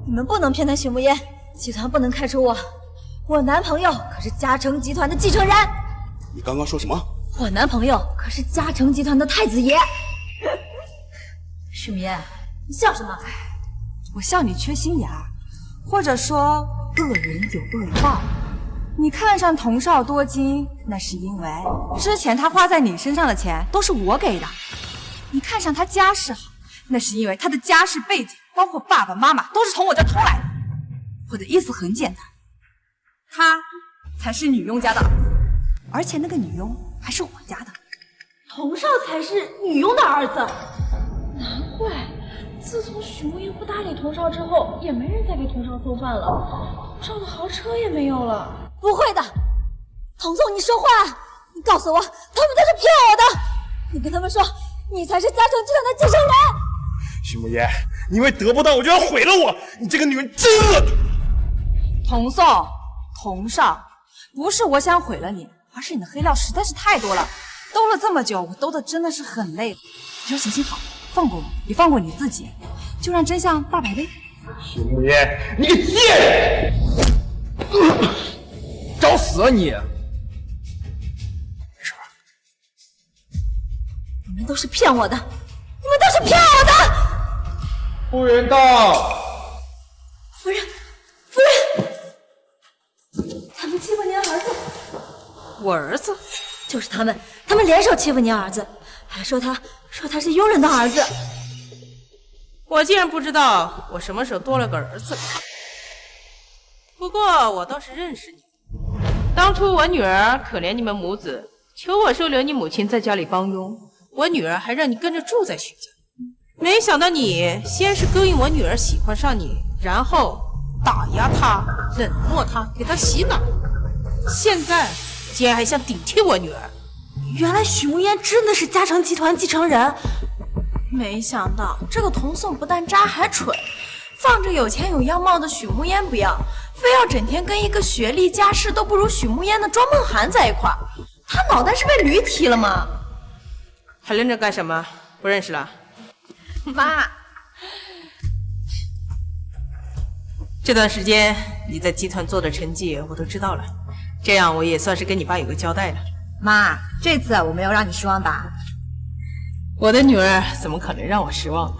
你们不能偏袒许慕烟，集团不能开除我。我男朋友可是嘉诚集团的继承人。你刚刚说什么？我男朋友可是嘉诚集团的太子爷。许慕烟，你笑什么？我笑你缺心眼儿，或者说恶人有恶报。你看上童少多金，那是因为之前他花在你身上的钱都是我给的。你看上他家世好，那是因为他的家世背景，包括爸爸妈妈，都是从我这偷来的。我的意思很简单，他才是女佣家的儿子，而且那个女佣还是我家的。童少才是女佣的儿子，难怪自从许慕烟不搭理童少之后，也没人再给童少送饭了，童少的豪车也没有了。不会的，童总，你说话，你告诉我，他们都是骗我的。你跟他们说，你才是嘉诚集团的继承人。许慕烟，你因为得不到我就要毁了我，你这个女人真恶毒。童颂、童少，不是我想毁了你，而是你的黑料实在是太多了，兜了这么久，我兜的真的是很累了。你就行行好，放过我，也放过你自己，就让真相大白呗。许慕烟，你个贱人！找死啊你！你们都是骗我的，你们都是骗我的！服务员到。夫人，夫人，他们欺负您儿子。我儿子？就是他们联手欺负您儿子，还说他是佣人的儿子。我竟然不知道我什么时候多了个儿子。不过我倒是认识你，当初我女儿可怜你们母子，求我收留你母亲在家里帮佣，我女儿还让你跟着住在徐家。没想到你先是勾引我女儿喜欢上你，然后打压她、冷落她，给她洗脑，现在竟然还想顶替我女儿。原来许慕烟真的是嘉诚集团继承人，没想到这个童颂不但渣还蠢，放着有钱有样貌的许慕烟不要，非要整天跟一个学历家世都不如许慕烟的庄梦涵在一块儿，他脑袋是被驴踢了吗？还愣着干什么？不认识了？妈，这段时间你在集团做的成绩我都知道了，这样我也算是跟你爸有个交代了。妈，这次我没有让你失望吧？我的女儿怎么可能让我失望呢？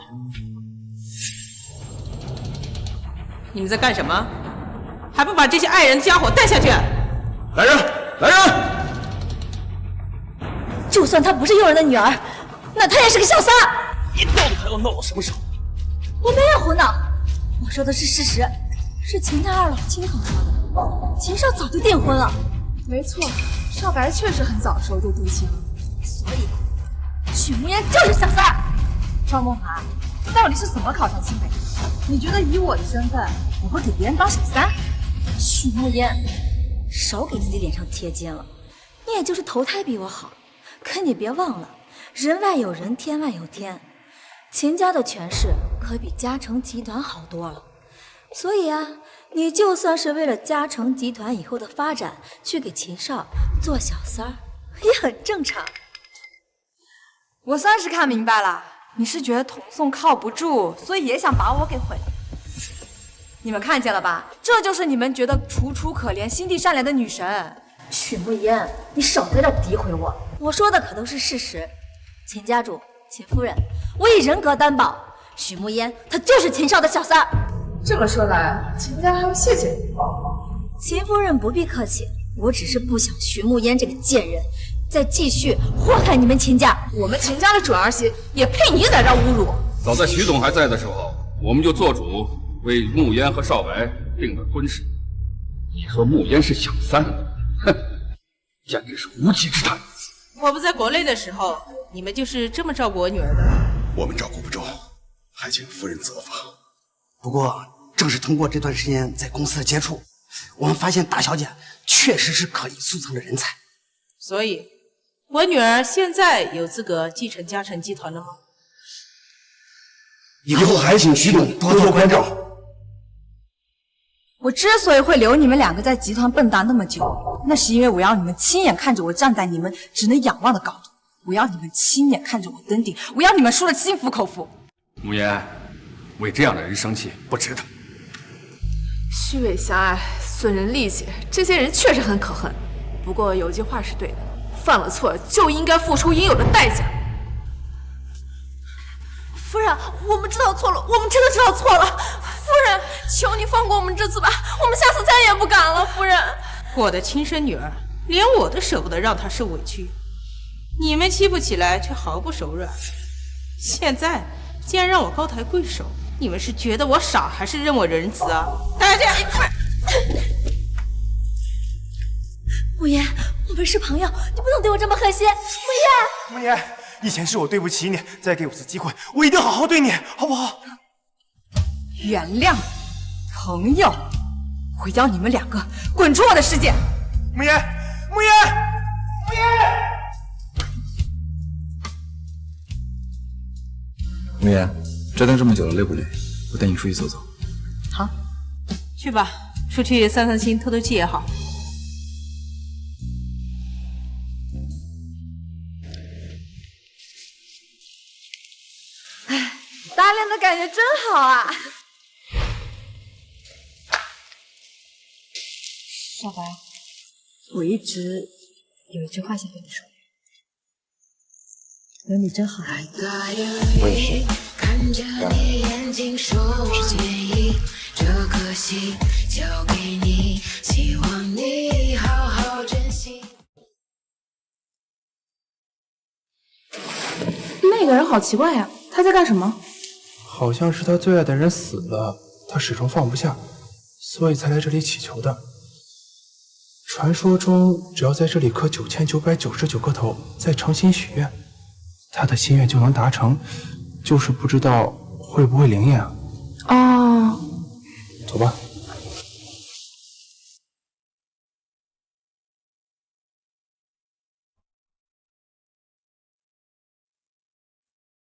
你们在干什么？还不把这些爱人的家伙带下去！来人，来人！就算她不是佣人的女儿，那他也是个小三儿。你到底还要闹到什么时候？我没有胡闹，我说的是事实，是秦家二老亲口说的。秦少早就订婚了。没错，少白确实很早时候就定亲了。所以，许慕言就是小三儿。赵梦涵，到底是怎么考上清北？你觉得以我的身份，我会给别人当小三？许慕言，少给自己脸上贴金了。你也就是投胎比我好，可你别忘了，人外有人，天外有天。秦家的权势可比嘉诚集团好多了，所以啊，你就算是为了嘉诚集团以后的发展去给秦少做小三儿，也很正常。我算是看明白了，你是觉得童颂靠不住，所以也想把我给毁了。你们看见了吧？这就是你们觉得楚楚可怜、心地善良的女神。许慕言，你少在这诋毁我，我说的可都是事实。秦家主、秦夫人，我以人格担保，许慕言她就是秦少的小三儿。这么说来，秦家还要谢谢你。秦夫人不必客气，我只是不想许慕言这个贱人再继续祸害你们秦家。我们秦家的准儿媳也配你在这侮辱？早在徐总还在的时候，我们就做主为慕言和少白定了婚事。你说慕言是小三，哼，简直是无稽之谈。我不在国内的时候，你们就是这么照顾我女儿的。我们照顾不周，还请夫人责罚。不过，正是通过这段时间在公司的接触，我们发现大小姐确实是可以速成的人才。所以，我女儿现在有资格继承嘉诚集团了吗？以后还请徐总多多关照。我之所以会留你们两个在集团蹦跶那么久，那是因为我要你们亲眼看着我站在你们只能仰望的高度，我要你们亲眼看着我登顶，我要你们输得心服口服。慕言，为这样的人生气不值得。虚伪狭隘，损人利己，这些人确实很可恨。不过有句话是对的，犯了错就应该付出应有的代价。夫人，我们知道错了，我们真的知道错了。夫人，求你放过我们这次吧，我们下次再也不敢了。夫人，我的亲生女儿，连我都舍不得让她受委屈，你们欺负起来却毫不手软。现在竟然让我高抬贵手，你们是觉得我傻，还是认我仁慈啊？大家，慕言，我们是朋友，你不能对我这么狠心。慕言，以前是我对不起你，再给我次机会，我一定好好对你，好不好？原谅，朋友，我要你们两个滚出我的世界！慕言，慕言，慕言！慕言，折腾这么久了，累不累？我带你出去走走。好，去吧，出去散散心、透透气也好。搭恋的感觉真好啊！少白，我一直有一句话想跟你说，有你真好。我也是。那个人好奇怪呀，他在干什么？好像是他最爱的人死了，他始终放不下，所以才来这里祈求的。传说中，只要在这里磕9999个头，再诚心许愿，他的心愿就能达成，就是不知道会不会灵验啊。哦，